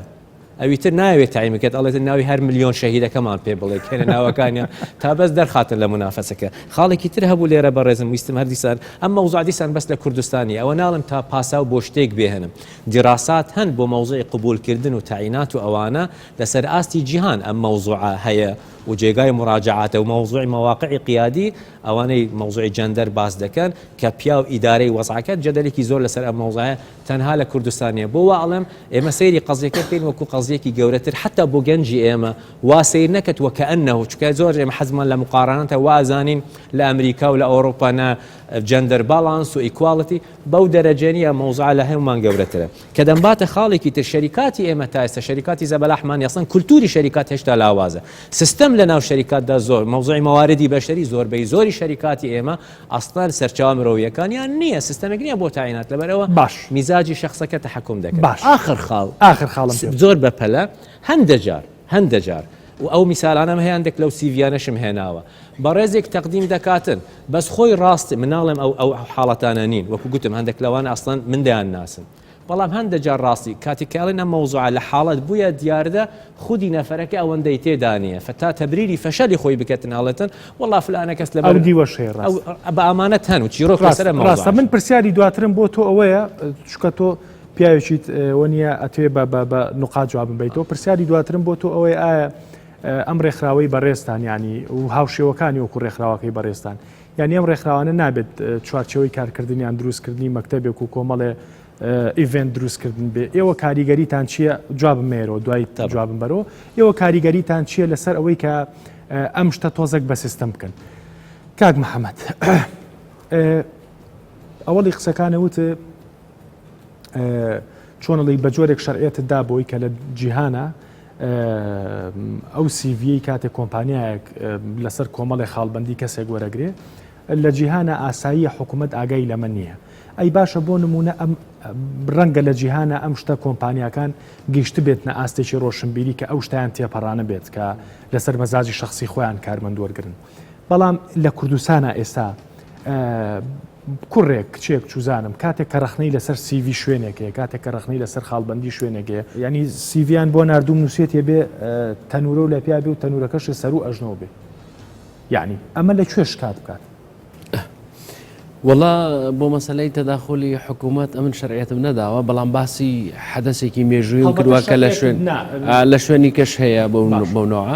ئەویتر ناوێت تایمەکەت ئەڵێتن ناوی هەر ملیۆن شەهیدەکەمان پێ بڵێ کێنە ناوەکانیان تا بەس دەرخاتن لە منافەسەکە خاڵێکی تر هەبوو لێرە بەڕێزم ویستم هەر دیسان ئەم مەوزوع دیسان بەس لە کوردستانی ئەوە ناڵم تا پاسا و بۆ شتێک بێهێنم دیراسات هەن بۆ مەوزوعی قبولکردن و تعیینات و ئەوانە لەسەر ئاستی جیهان ئەم مەوزوعە هەیە و جێگای مراجعاتە و مەوزوعی مەواقعی قیادی ئەوانەی مەوزوعی جەندەر باس دەکەن کە پیا و ئیدارەی وەزعەکەت جەدەلێکی زۆر لەسەر ئەم مەوزوعە تەنها لە کوردستانیە بۆ وا ئەڵێم ئێمە سەیری قەزیەکە بکەین وەکو قەزیە تەکنۆلۆژیەکی گەورەتر حتا بۆ گەنجی ئێمە واسەیر نەکەت وەکەئەنەهو چکە زۆر ئێمە حەزمان لە مقارانەتە وازانین لە ئەمریکا و لە ئەوروپا جەندەر باڵانس و ئیکواڵەتی بەو دەرەجێنیە مەوزوعە لە هەمومان گەورەترە کە دەمباتە خاڵێکی تر شەریکاتی ئێمە تا ئێستا شەریکاتی زەبەلاحمان یاسن کولتوری شەریکات هێشتا لاوازە سیستەم لە ناو شەریکاتدا زۆر مەوزوعی مەواردی بەشەری زۆربەی زۆری شەریکاتی ئێمە ئەسڵان سەرچاوە مرۆیەکانیان نییە سیستەمێک نییە بۆ تاینات لەبەرەوە باش میزاجی شخصەکە تەحکوم دەکات باش آخر خاڵم زۆر بەپەلە هەندە جار و ئەو میسالانەم هەیەندێک لەو سیڤیانەشم هێناوە بە ڕێزێک تەقدیم دەکاتن بەس خۆی ڕاستی مناڵێم ئەو حاڵەتانە نین وەکو گوتم هەندێک لەوانە ئەسڵەن من دەیان ناسن بەڵام هەندە جار ڕاستی کاتێکاڵێنە مەوزوعە لە حاڵەت بووە دیاردە خودی نەفەرەکە ئەوەندەی تێدانە فتا تەبریری فەشەلی خۆی بکەتن ئاڵێتن وەڵا فلانە کەس لە بە ئامانەت هەن و چیرۆ ڕاستە من پرسیاری دواترم بۆ تۆ ئەوەیە چکە تۆ پیاوێکیت وەنیە ئەتوێ بە نقاط جوابم بیتەوە پرسیاری دواترم بۆ تۆ ئەوەی ئایا ئەم ڕێکخراوەی بەڕێستان ینی و هاوشێوەکانی وەکو ڕێکخراوەکەی بەڕێستان یعنی ئەم ڕێکخراوانە نابێت چوارچەوەی کارکردنیان دروستکردنی مەکتەبێک و کۆمەڵێ ئیڤێنت دروستکردن بێ ئێوە کاریگەریتان چییە جوابم مێرەوە دوای جوابم بەرەوە ئێوە کاریگەریتان چییە لەسەر ئەوەی کە ئەم شتە تۆزێک بە سیستەم بکەن کاک محەممەد ئەوەڵی قسەکانەوت چۆنڵی بە جۆرێک شەرعێتدا بۆی کە لە جیهانە ئەو سیڤی کاتێک کۆمپانیایەک لەسەر کۆمەڵی خاڵبندی کەسێک وەرەگرێ لە جیهانە ئاساییە حکوومەت ئاگای لەمە نییە ئەی باشە بۆ نمونە ئەم ڕەنگە لە جیهانە ئەم شتە کۆمپانیەکان گەیشت بێتنە ئاستێکی ڕۆشنبیری کە ئەو شتیان تێپەڕانە بێت کە لەسەر مەزاجی شخصی خۆیان کارمەند وەرگرن بەڵام لە کوردستانە ئێستا کوڕێک کچێک چوزانم کاتێک کە ڕخنەی لەسەر سیڤی شوێنێکەیە کاتێک کە ڕخنەی لەسەر خاڵبندی شوێنێکەیە ینی سیڤیان بۆ نردوم نووسێتێ بێ تەنورە و لە پیا بێ و تەنورەکەش سەر و ئەژنەوە بێ یعنی ئەمە لە کوێش کات بکات وڵا بۆ مەسلەی تەداخلی حکوومەت ئەمن شەرعێتم نەداوە بەڵام باسی حەدەسێکی مێژووی کردووەکە لە شوێنی کەش هەیە بەونەوە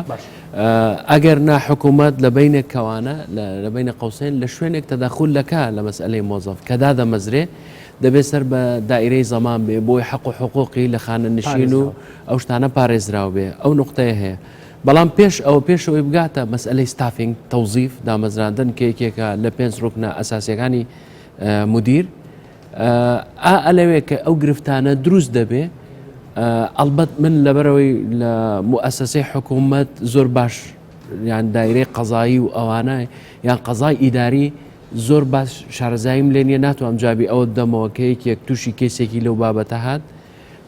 ئەگەر ناحکوومەت لە بینە کەوانە لە بینە قوسین لە شوێنێک تەداخل لەکە لە مەسئلەی مۆزەف کە دادەمەزرێ دەبێت سەر بە دائیرەی زەمان بێ بۆی حەق و حقوقی لە خانە نشین و ئەو شتانە پارێزراو بێ ئەو نقطەیە هەیە بەڵام پێشەوەی بگاتە مەسئلەی ستافینگ تەوزیف دامەزراندن کێکێکە لە 5 ڕوکنە ئەساسیەکانی مدیر ئەلەوێ کە ئەو گرفتانە دروست دەبێ ئەلبەت من لەبەرەوەی لە موئەسسەی حکوومەت زۆر باش یان دایرەی قەزایی و ئەوانە یان قەزای ئیداری زۆر باش شارەزاییم لێ نیە ناتوانم جوابی ئەوە دەمەوە کە یەکێک تووشی کێسێکی لەو بابەتە هات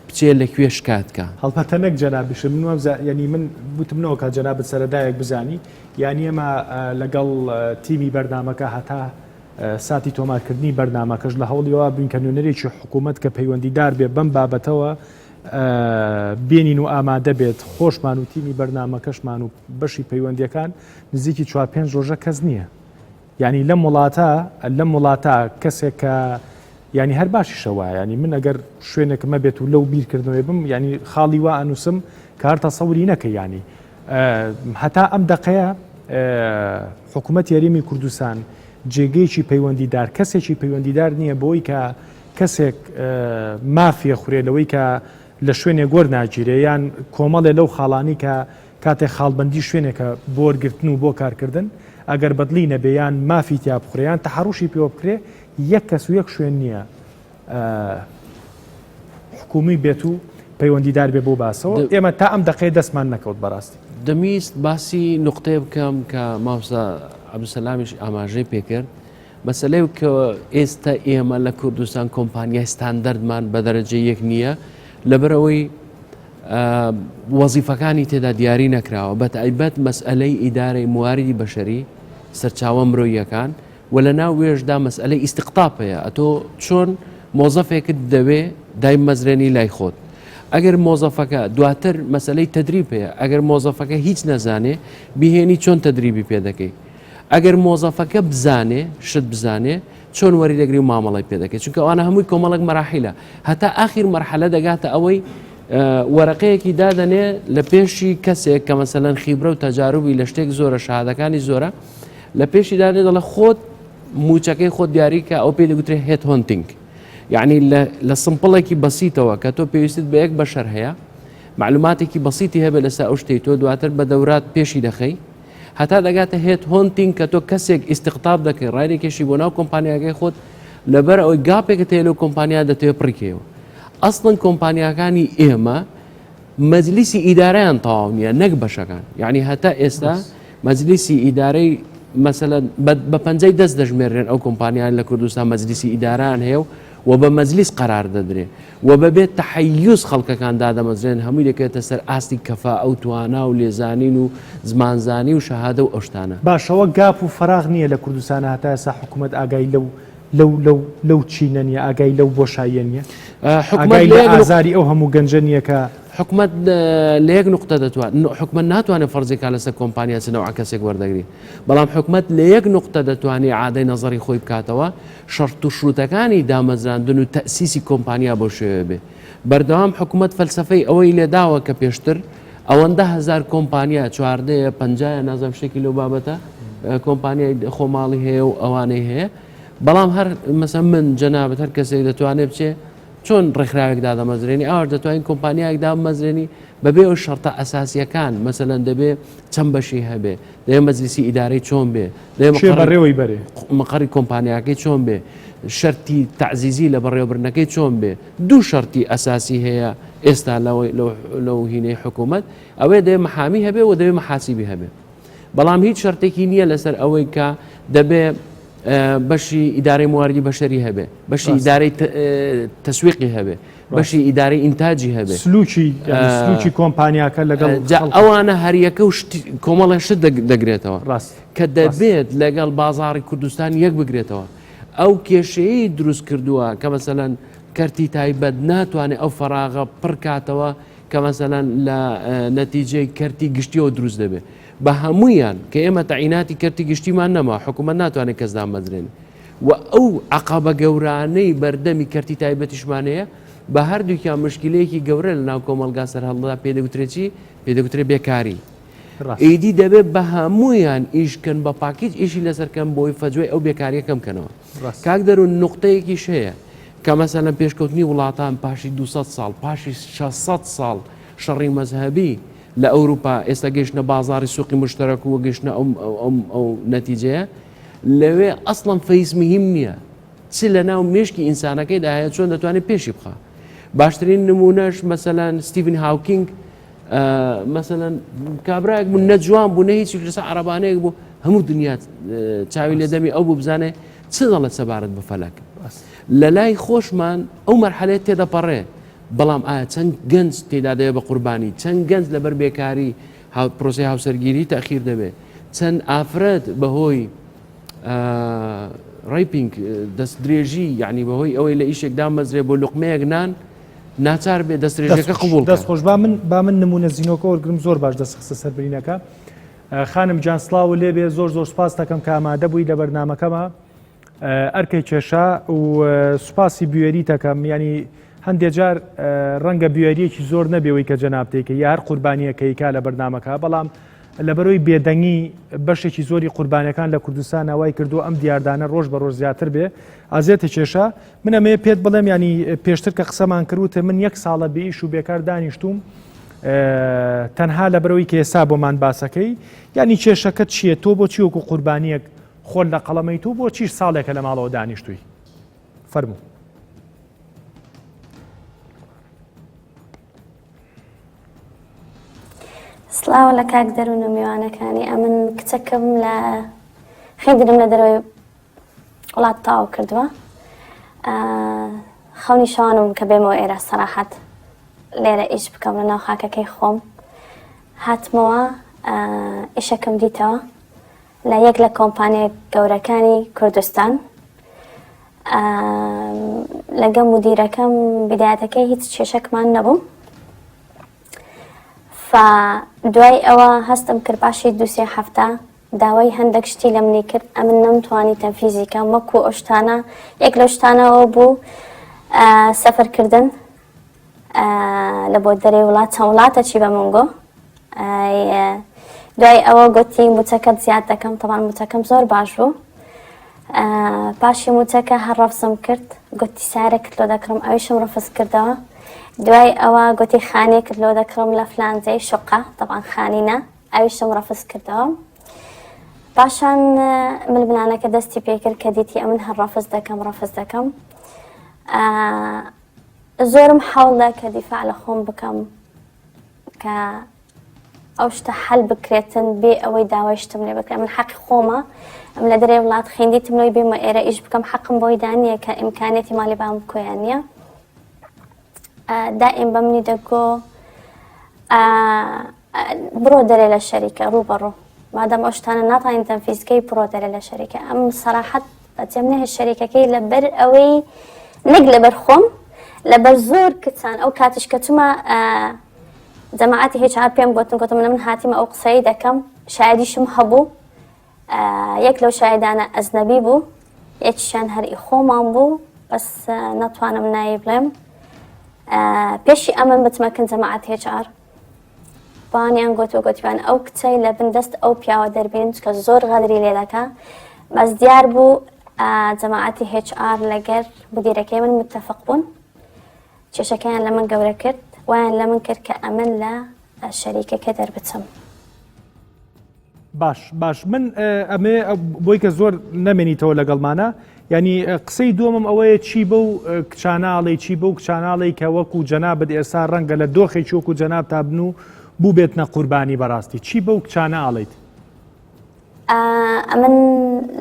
بچێ لەکوێ شکاتکە هەڵبەتە نەک جەنابش من ینی من وتمنەوە کە جەنابەت سەرەدایەک بزانی یانی ئێمە لەگەڵ تیمی بەردامەکە هەتا ساتی تۆمارکردنی بەردامەکەش لە هەوڵیەوە بین کە نوێنەرێکی حکوومەت کە پەیوەندیدار بێ بەم بابەتەوە بێنین و ئامادە بێت خۆشمان و تیمی بەرنامەکەشمان و بەشی پەیوەندیەکان نزیکی 4-5 ڕۆژە کەس نییە ینی لە وڵاتە کەسێک کە ینی هەر باشیشەوە ینی من ئەگەر شوێنێک مەبێت و لەو بیرکردنەوەی بم ینی خاڵی وا ئەنووسم کارتە سەوری نەکە ینی هەتا ئەم دقەیە حکوومەت یاریمی کوردستان جێگەیەکی پەیوەندیدار کەسێکی پەیوەندیدار نییە بۆی کە کەسێک مافیە خوێلەوەی کە لە شوێنێ گۆر ناگیرێ یان کۆمەڵێ لەو خاڵانی کە کاتێک خاڵبندی شوێنێکە بۆ وەرگرتن و بۆ کارکردن ئەگەر بەدلی نەبێیان مافی تیا بخورێیان تەحڕوشی پێوە بکرێ یەک کەس و یەک شوێن نییە حکومی بێت و پەیوەندیدار بێ بۆ باسەوە ئێمە تا ئەم دقەیە دەستمان نەکەوت بەڕاستی دەمیست باسی نقطەیە بکەم کە ماوسا عەبدولسەلامیش ئاماژەی پێکرد مەسەلەی کە ئێستا ئێمە لە کوردستان کۆمپانیای ستاندەردمان بە دەرەجە یەک نییە لەبەرەوەی وەزیفەکانی تێدا دیاری نەکراوە بە تایبەت مەسئلەی ئیدارەی مواردی بەشەری سەرچاوە مرۆییەکان و لە ناو وێژدا مەسئلەی ئیستیقطاپەیە ئەتۆ چۆن مۆزەفێکت دەوێ دای مەزرێنی لای خۆت ئەگەر مۆزەفەکە دواتر مەسئلەی تەدریبەیە ئەگەر مۆزەفەکە هیچ نەزانێ بیهێنی چۆن تەدریبی پێ دەکەی ئەگەر مۆزەفەکە بزانێ شت بزانێ چۆن وەری دەگری و مامەڵی پێ دەکەێت چونکە ئەوانە هەمووی کۆمەڵک مەراحیلە هەتا ئاخیر مەرحەلە دەگاتە ئەوەی وەرەقەیەکی دادەنێ لە پێشی کەسێک کە مەسەلەن خیبرە و تەجاروبی لە شتێک زۆرە شەهادەکانی زۆرە لە پێشی دادێ دەڵە خۆت موچەکەی خۆت دیاریکە ئەو پێی دەگوترێت هێت هۆنتینگ یعنی لە سمپڵێکی بەسیتەوە کە تۆ پێویستیت بە یەک بەشەر هەیە معلوماتێکی بەسیتی هەبێ لەسەر ئەو شتەی تۆ دواتر بە دەورات پێشی دەخەی هەتا دەگاتە هێت هۆنتینگ کە تۆ کەسێک ئیستقطاب دەکەی ڕایێکێکی بۆ ناو کۆمپانیاکەی خۆت لەبەر ئەوەی گاپێکە تێ لەو کۆمپانیا دەتوێت پڕکەوە ئەسڵن کۆمپانیاکانی ئێمە مەجلیسی ئیدارەیان تەواو نییە نەک بەشەکان یعنی هەتا ئێستا مەجلیسی ئیدارەی مثلا بە پەنجەی دەست دەژمێرێن ئەو کۆمپانیان لە کوردستان مەجلیسی ئیداران هەیە و بە مەجلیس قرار دەدرێ و بەبێت تەحەیوز خەڵکەکان دادەمەزرێن هەمووی دەکرێتە سەر ئاستی کەفا ئەو توانا و لێزانین و زمانزانی و شەهادە و ئەو شتانە باشەوە گاپ و فراغ نییە لە کوردستان هەتا ئێستا حکوومەت ئاگای لەو چینە نیە ئاگای لەو بۆشاییە نییە ئاگای لە ئازاری ئەو هەموو گەنجە نییە کە حکومت لە یەک نقطە دەتوانێت حکومت ناتوانێت فەرزێکا لەسەر کۆمپانیا چنەوە کەسێک وەردەگری بەڵام حکومت لە یەک نقطە دەتوانێت عادەی نەزەری خۆی بکاتەوە شەرت و شروتەکانی دامەزراندن و تەسیسی کۆمپانیا بۆ شێوێ بێ بەردەوام حکومت فەلسفەی ئەوەی لێداوە کە پێشتر ئەوەندە هزار کۆمپانیا چواردەیە پەنجایە نازەم شتێکی لەو بابەتە کۆمپانیای خۆماڵی هەیە و ئەوانەی هەیە بەڵام هەر مەسەن من جەنابەت هەر کەسێک دەتوانێت بچێ چۆن ڕێکخراوێکدا دەمەزرێنی ئاوە دەتوانین کۆمپانیایەکدا مەزرێنی بەبێ ئەو شەرتە ئەساسیەکان مەسەلەن دەبێ چەند بەشی هەبێ دەیە مەجلیسی ئیدارەی چۆن بێ بەڕێوەی بەرێ مەقەڕی کۆمپانیاکەی چۆن بێ شەرتی تعزیزی لە بەڕێوەبرنەکەی چۆن بێ دوو شەرتی ئەساسی هەیە ئێستا لەو هینەی حکوومەت ئەوەی دەیە مەحامی هەبێ و دەوێ مەحاسیبی هەبێ بەڵام هیچ شەرتێکی نییە لەسەر ئەوەی کە دەبێ بەشی ئیدارەی مواردی بەشەری هەبێ بەشی ئیدارەی تەسویقی هەبێ بەشی ئیدارەی ئینتاجی هەبێ سلوکی کۆمپانیاکە لەگەڵ ئەوانە هەریەکە و کۆمەڵی شت دەگرێتەوە کە دەبێت لەگەڵ بازاڕی کوردستان یەک بگرێتەوە ئەو کێشەیە دروست کردووە کە مەسەلەن کەرتی تایبەت ناتوانێت ئەو فەراغە پڕکاتەوە کە مەسەلەن لە نەتیجەی کەرتی گشتیەوە دروست دەبێت بە هەمویان کە ئێمە تەعیناتی کەرتی گشتیمان نەما حکوومەت ناتوانێت کەس دامەزرێن و ئەو عەقەبە گەورانەی بەردەمی کەرتی تایبەتیشمانەیە بە هەردووکیان مشکلەیەکی گەورە لە ناو کۆمەلگا سەرهەڵدا پێدەگوترێتی پێدەگوترێت بێکاری ئیدی دەبێت بە هەمویان ئیشکن بە پاکیج ئیشی لەسەرکەم بۆی فەجوێ ئەو بێکاریە کەم بکەنەوە کاک دەروون نقطەیەکیش هەیە کە مەسەلەن پێشکەوتنی وڵاتان پاشی 200 ساڵ پاشی 600 ساڵ شەڕی مەزهەبی لە ئەوروپا ئێستا گەیشتنە بازاری سوقی مشتەرەک و گەیشتنە ئەو نەتیجەیە لەوێ ئەسڵەن فەیسمهم نییە چ لە ناو مێشکی ئینسانەکەیدا هەیە چۆن دەتوانێت پێشی بخە باشترین نمونەش مەسەلەن ستیڤن هاوکینگ مەسەلەن کابراایەک بوو نەجوان بوو نە هیچی لەسەر عەرەبانەیەک بوو هەموو دنیا چاوی لێ دەمی ئەو بوو بزانێ چ دەڵێت سەبارەت بە فەلەک لە لای خۆشمان ئەو مەرحەلەیە تێدەپەڕێ بەڵام ئایا چەند گەنج تێدا دەبێ بە قوربانی چەند گەنج لەبەر بێکاری پرۆسی هاوسەرگیری تەخیر دەبێت چەند ئافرەت بەهۆی ڕیپینگ دەست درێژی یعنی بەهۆی ئەوەی لە ئیشێکدا مەزرێ بۆ لوقمەیەک نان ناچار بێت دەست درێژەکە قبول دەستخۆش با من نمونە زیینۆکە وەرگرم زۆر باش دەست خستە سەربرینەکە خانم جانسلااو لێبێ زۆر سوپاس دەکەم کە ئامادە بووی لە بەرنامەکەمە ئەرکەی کێشا و سوپاسی بوێری دەکەم ینی هەندێک جار ڕەنگە بوێریەکی زۆر نەبێەوەی کە جەنابتێکە یار قوربانیەکەیکا لە بەرنمەکە بەڵام لەبەرەوەی بێدەنگی بەشێکی زۆری قوربانەکان لە کوردستان ئەوای کردو ئەم دیاردانە ڕۆژ بە ڕۆژ زیاتر بێ ئازێتە کێشە منەمێ پێت بڵێم ینی پێشتر کە قسەمان کردوتە من 1 ساڵە بێئیش و بێکار دانیشتوم تەنها لەبەرەوەی کە ئێستا بۆمان باسەکەی ینی کێشەکەت چییە تۆ بۆ چیوەکو قوربانیەک خۆل لە قەڵەمەی تو بۆ چیش ساڵێکە لە ماڵەوە دانیشتووی فەرموو سڵاوە لە کاک دەروون و میوانەکانی ئەمن کچەکەم لە خێدرم لە دەرەوەی وڵات تاو کردووە خەونی شانم کە بێمەوە ئێرە سەراحەت لێرە ئیش بکەم لە ناو خاکەکەی خۆم هاتمەوە ئیشەکەم دیتەوە لە یەک لە کۆمپانیای گەورەکانی کوردستان لەگەڵ مدیرەکەم بدایەتەکەی هیچ کێشەکمان نەبوو دوای ئەوە هەستم کرد پاشی 2-3 هەفتە داوای هەندێک شتی لە منی کرد ئەمن نەمتوانی تەنفیزیکەم وەکو ئەو شتانە یەک لەو شتانەوە بوو سەفەرکردن لە بۆ دەرەی وڵات چەند وڵاتە چی بە من گۆ دوای ئەوە گوتی موچەکەت زیاد دەکەم تەمان موچەکەم زۆر باش بوو پاشی موچەکە هەر ڕەفزم کرد گوتی سارە کردلۆ دەکڕم ئەویشم ڕەفز کردەوە دوای ئەوە گوتی خانێکت لۆ دەکڕم لە فلانجەی شقە طبعا خانینە ئەویشم ڕەفز کردەوە پاشان ململانەکە دەستی پێکرد کە دیتی ئەمن هەر ڕەفز دەکەم زۆرم حاڵدا کە دیفاع لە خۆم بکەم کە ئەو شتە حەل بکرێتن بێ ئەوەی داوای شتم لێ بکرێت من حەقی خۆمە ئەم لە دەرێ وڵات خێندیتم لۆی بێمە ئێرە ئیش بکەم حەقم بۆی دانیە کە ئیمکانێتی ماڵی بام بکۆیان نییە دائیم بە منی دەگۆ بڕۆ دەرێ لە شەریکە ڕوبەڕوو مادەم ئەو شتانە ناتوانین تەنفیزکەی بڕۆ دەرێ لە شەریکە ئەم سەراحەت بەجێم نەهێ شەریکەکەی لەبەر ئەوەی نەک لەبەر خۆم لەبەر زۆر کچان ئەو کاتش کە چوومە جەماعەتی هێچار پێم گوتم من هاتیمە ئەو قسەی دەکەم شایدیشم هەبوو یەک لەو شایدانە ئەزنەبی بوو یەکیشیان هەری خۆمان بوو بەس نەتوانم نایی بڵێم پێشی ئەمن بچمەکن جەماعەت هێچار بانیان گوتیان ئەو کچەی لە بندەست ئەو پیاوە دەربێن کە زۆر غەدری لێ دەکا بەس دیار بوو جەماعەتی هێچار لەگەر مدیرەکەی من متفق بوون کێشەکەیان لە من گەورە کرد وایان لە من کرد کە ئەمن لە شەریکەکە دەربچم باش من ئەمێ بۆی کە زۆر نەمێنیتەوە لەگەڵمانە ینی قسەی دووەمم ئەوەیە چی بە و کچاناڵی چی بە و کچاناڵی کە وەکو جەنابەت ئێستا ڕەنگە لە دۆخێکی وەکو جەناب تابن و بوو بێتنە قوربانی بەڕاستی چی بە و کچاناڵیت ئەمن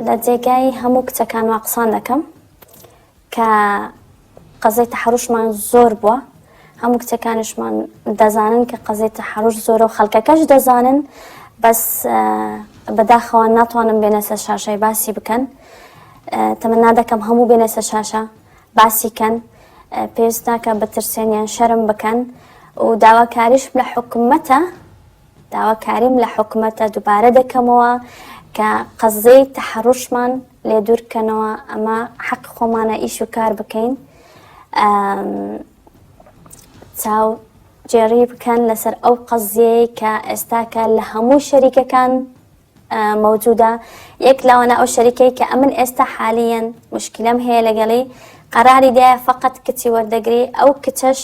لە جێگای هەموو کچەکان وا قسان دەکەم کە قەزەی تەحەڕوشمان زۆر بووە هەموو کچەکانشمان دەزانن کە قەزەی تەحەڕوش زۆرە و خەڵکەکەش دەزانن بەس بەداخەوە ناتوانم بێنە سەر شاشەی باسی بکەن تەمەنا دەکەم هەموو بێنە سەر شاشە باسی کەن پێویست ناکە بترسێنیان شەرم بکەن و داواکاریشم لە حکومەتە دووبارە دەکەمەوە کە قەزەی تەحەڕوشمان لێ دوورکەنەوە ئەمە حەق خۆمانە ئیش و کار بکەین چاو جێڕی بکەن لەسەر ئەو قەزیەی کە ئێستاکە لە هەموو شەریکەکان مەوجودە یەک لاوەنە ئەو شەریکەی کە ئەمن ئێستا حالیەن مشکلەم هەیە لەگەڵی قەراری دایە فقط کچی وەردەگری ئەو کچەش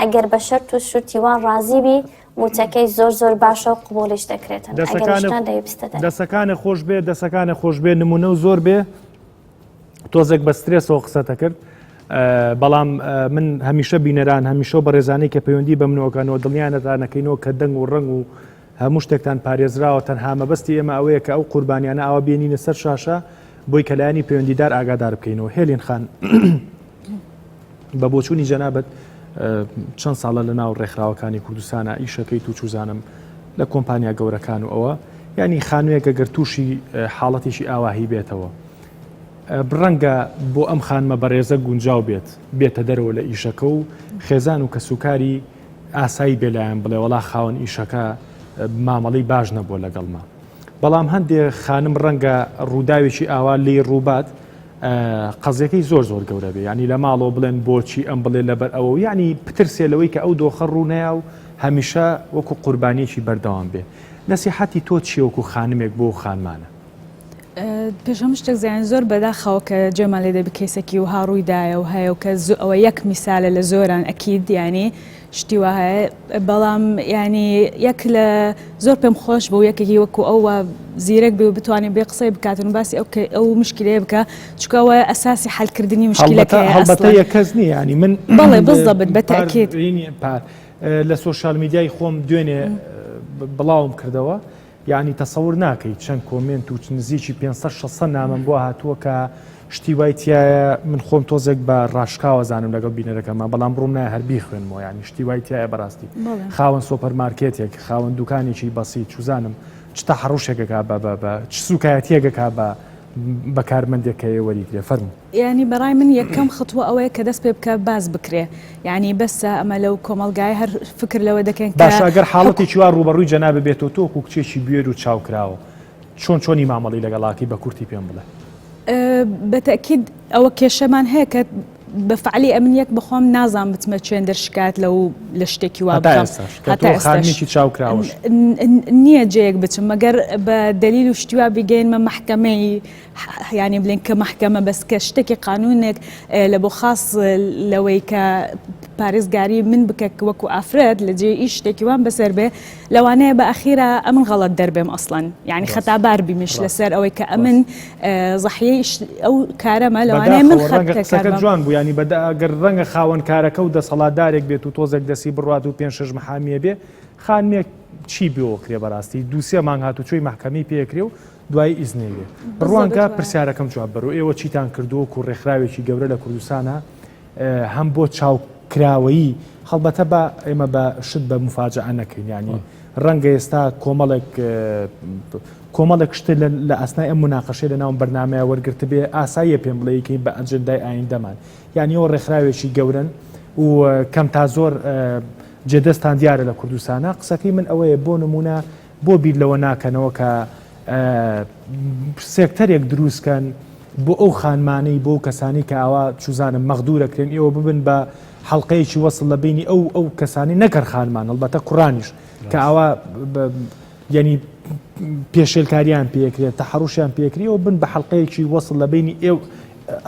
ئەگەر بە شەرت و شورتی وان ڕازیبی موچەکەی زۆر باشە و قبوڵیش دەکرێتن دەسەکانە خۆش بێ نمونە و زۆر بێ تۆزێک بە سترێسەوە قسەتە کرد بەڵام من هەمیشە بینەران هەمیشە بە ڕێزانەی کە پەیوەندی بە منەوەکانەوە دڵنیانەتانەکەینەوە کە دەنگ و ڕنگ و هەموو شتێکتان پارێزراوە تەنها مەبەستی ئێمە ئەوەیە کە ئەو قوربانیانە ئەوە بێنینە سەر شاشە بۆی کە لایەنی پەیوەندیدار ئاگادار بکەینەوە هێلین خان بە بۆچوونی جەنابەت چەند ساڵە لە ناو ڕێکخراوەکانی کوردستانە ئیشەکەیت و چوزانم لە کۆمپانیا گەورەکان و ئەوە ینی خانوویەکە گەر تووشی حاڵەتێکی ئاواهی بێتەوە بڕەنگە بۆ ئەم خانمە بەڕێزە گونجاو بێتە دەرەوە لە ئیشەکە و خێزان و کەسوکاری ئاسایی بێلایەن بڵێ وڵا خاوەن ئیشەکە مامەڵی باش نەبووە لەگەڵما بەڵام هەندێک خانم ڕەنگە ڕووداوێکی ئاوا لێ ڕووبات قەزیەکەی زۆر گەورە بێ ینی لە ماڵەوە بڵێن بۆچی ئەم بڵێ لەبەر ئەوە ینی پترسێلەوەی کە ئەو دۆخە ڕوونەیە و هەمیشە وەکو قوربانیەکی بەردەوام بێ نەسیحەتی تۆ چی وەکو خانمێک بۆ خانمانە پێشەم شتێک زیان زۆر بەداخەوە کە جێمان لێ دەبێت کەسێکی و هاڕوویدایە و هەیە و کە ئەوە یەک میسالە لە زۆران ئەکید ینی شتی وە هەیە بەڵام ینی یەک لە زۆر پێم خۆش بۆ یەکێکی وەکو ئەوە زیرەک بێ و بتوانین بێ قسەی بکاتن و باسی ئەو مشکلەیە بکە چکەوە ئەساسی حەلکردنی مشکلەکەی هەڵبەتە یە کەس نییە ینی من بەڵێ بزەبت بەتەکید لە سۆشال میدیای خۆم دوێنێ بڵاوم کردەوە یعنی تەسەور ناکەیت چەند کۆمنت و نزیکی 500 نامم بۆ هاتووە کە شتی وایتیایە من خۆم تۆزێک بە ڕاشکاوە زانم لەگەڵ بینەرەکەمە بەڵام بڕوم نایە هەربی خوێنمەوە ینی شتی وایتیایە بەڕاستی خاوەن سۆپەرمارکێتێک خاوەن دوکانێکی بەسیت چوزانم چ تەحەڕوشێکەکە بە چ سوکایەتیەکەکە بە کارمەندێکەیە وەریگرێ فەرموو ینی بەڕای من یەکەم خطوە ئەوەیە کە دەست پێ بکە باز بکرێ ینی بەسە ئەمە لەو کۆمەلگای هەر فکر لەوە دەکەن باش ئەگەر حاڵەتی چوار ڕوبەڕووی جەنابە بێتەوە تۆ و کچێکی بێر و چاوکراوە چۆنی مامەڵی لەگەڵاکی بە کورتی پێم بڵێ بەتەکید ئەوە کێشەمان هەیە کە بەفعلی ئەمن یەک بخۆم نازان بچمە چێن دەرشکات لە شتێکی وا بکەم خانمیی چاوکراوش نییە جەیەک بچم مەگەر بە دلیل و شتیوا بگەینمە محکەمەی ینی بڵێن کە محکەمە بەس کە شتێکی قانونێک لە بۆ خاص لەوەی کە پارێزگاری من بکە وەکو ئافرەت لە جێ ئیش شتێکی وان بەسەر بێ لەوانەیە بە ئەخیرە ئەمن غەڵەت دەربێم ئەسڵەن یعنی خەتابار بیمش لەسەر ئەوەی کە ئەمن زەحیەی ئەو کارەمە لەوانەیە من خەتەکە جوان بوو ینی بەداگەر ڕەنگە خاوەن کارەکە و دەسەڵاتدارێک بێت و تۆزێک دەسی بڕات و 5-6 محامیە بێ خانمێک چی بێوەکرێ بەڕاستی 2-3 مانگ هاتوچۆی محکەمەی پێکرێ و دوای ئیزنێوێ ڕوانکە پرسیارەکەم جواب بەرەوە ئێوە چیتان کردووە و ڕێکخراوێکی گەورە لە کوردستانە هەم بۆ چاوکراوەیی هەڵبەتە بە ئێمە بە شت بە مفاجعە نەکەین ینی ڕەنگە ئێستا کۆمەڵێک شتە لە ئەسنای ئەم مناقەشەی لە ناو بەرنامەیە وەرگرت بێ ئاساییە پێم بڵێیکەین بە ئەجندای ئایندەمان یعنی ئەوە ڕێکخراوێکی گەورن و کەم تا زۆر جێدەستان دیارە لە کوردستانە قسەکەی من ئەوەیە بۆ نمونە بۆ بیر لەوە ناکەنەوە کە سێکتەرێک دروستکەن بۆ ئەو خانمانەی بۆ کەسانی کە ئاوا چوزانم مەغدورەکرێن ئێوە ببن بە حەڵقەیەکی وەسڵ لە بینی ئەو کەسانی نەکەر خانمان ئەلبەتە کوڕانیش کە ئاوا ینی پێشێلکاریان پێکرێت تەحڕوشیان پێکریەوە بن بە حەڵقەیەکی وەسڵ لە بینی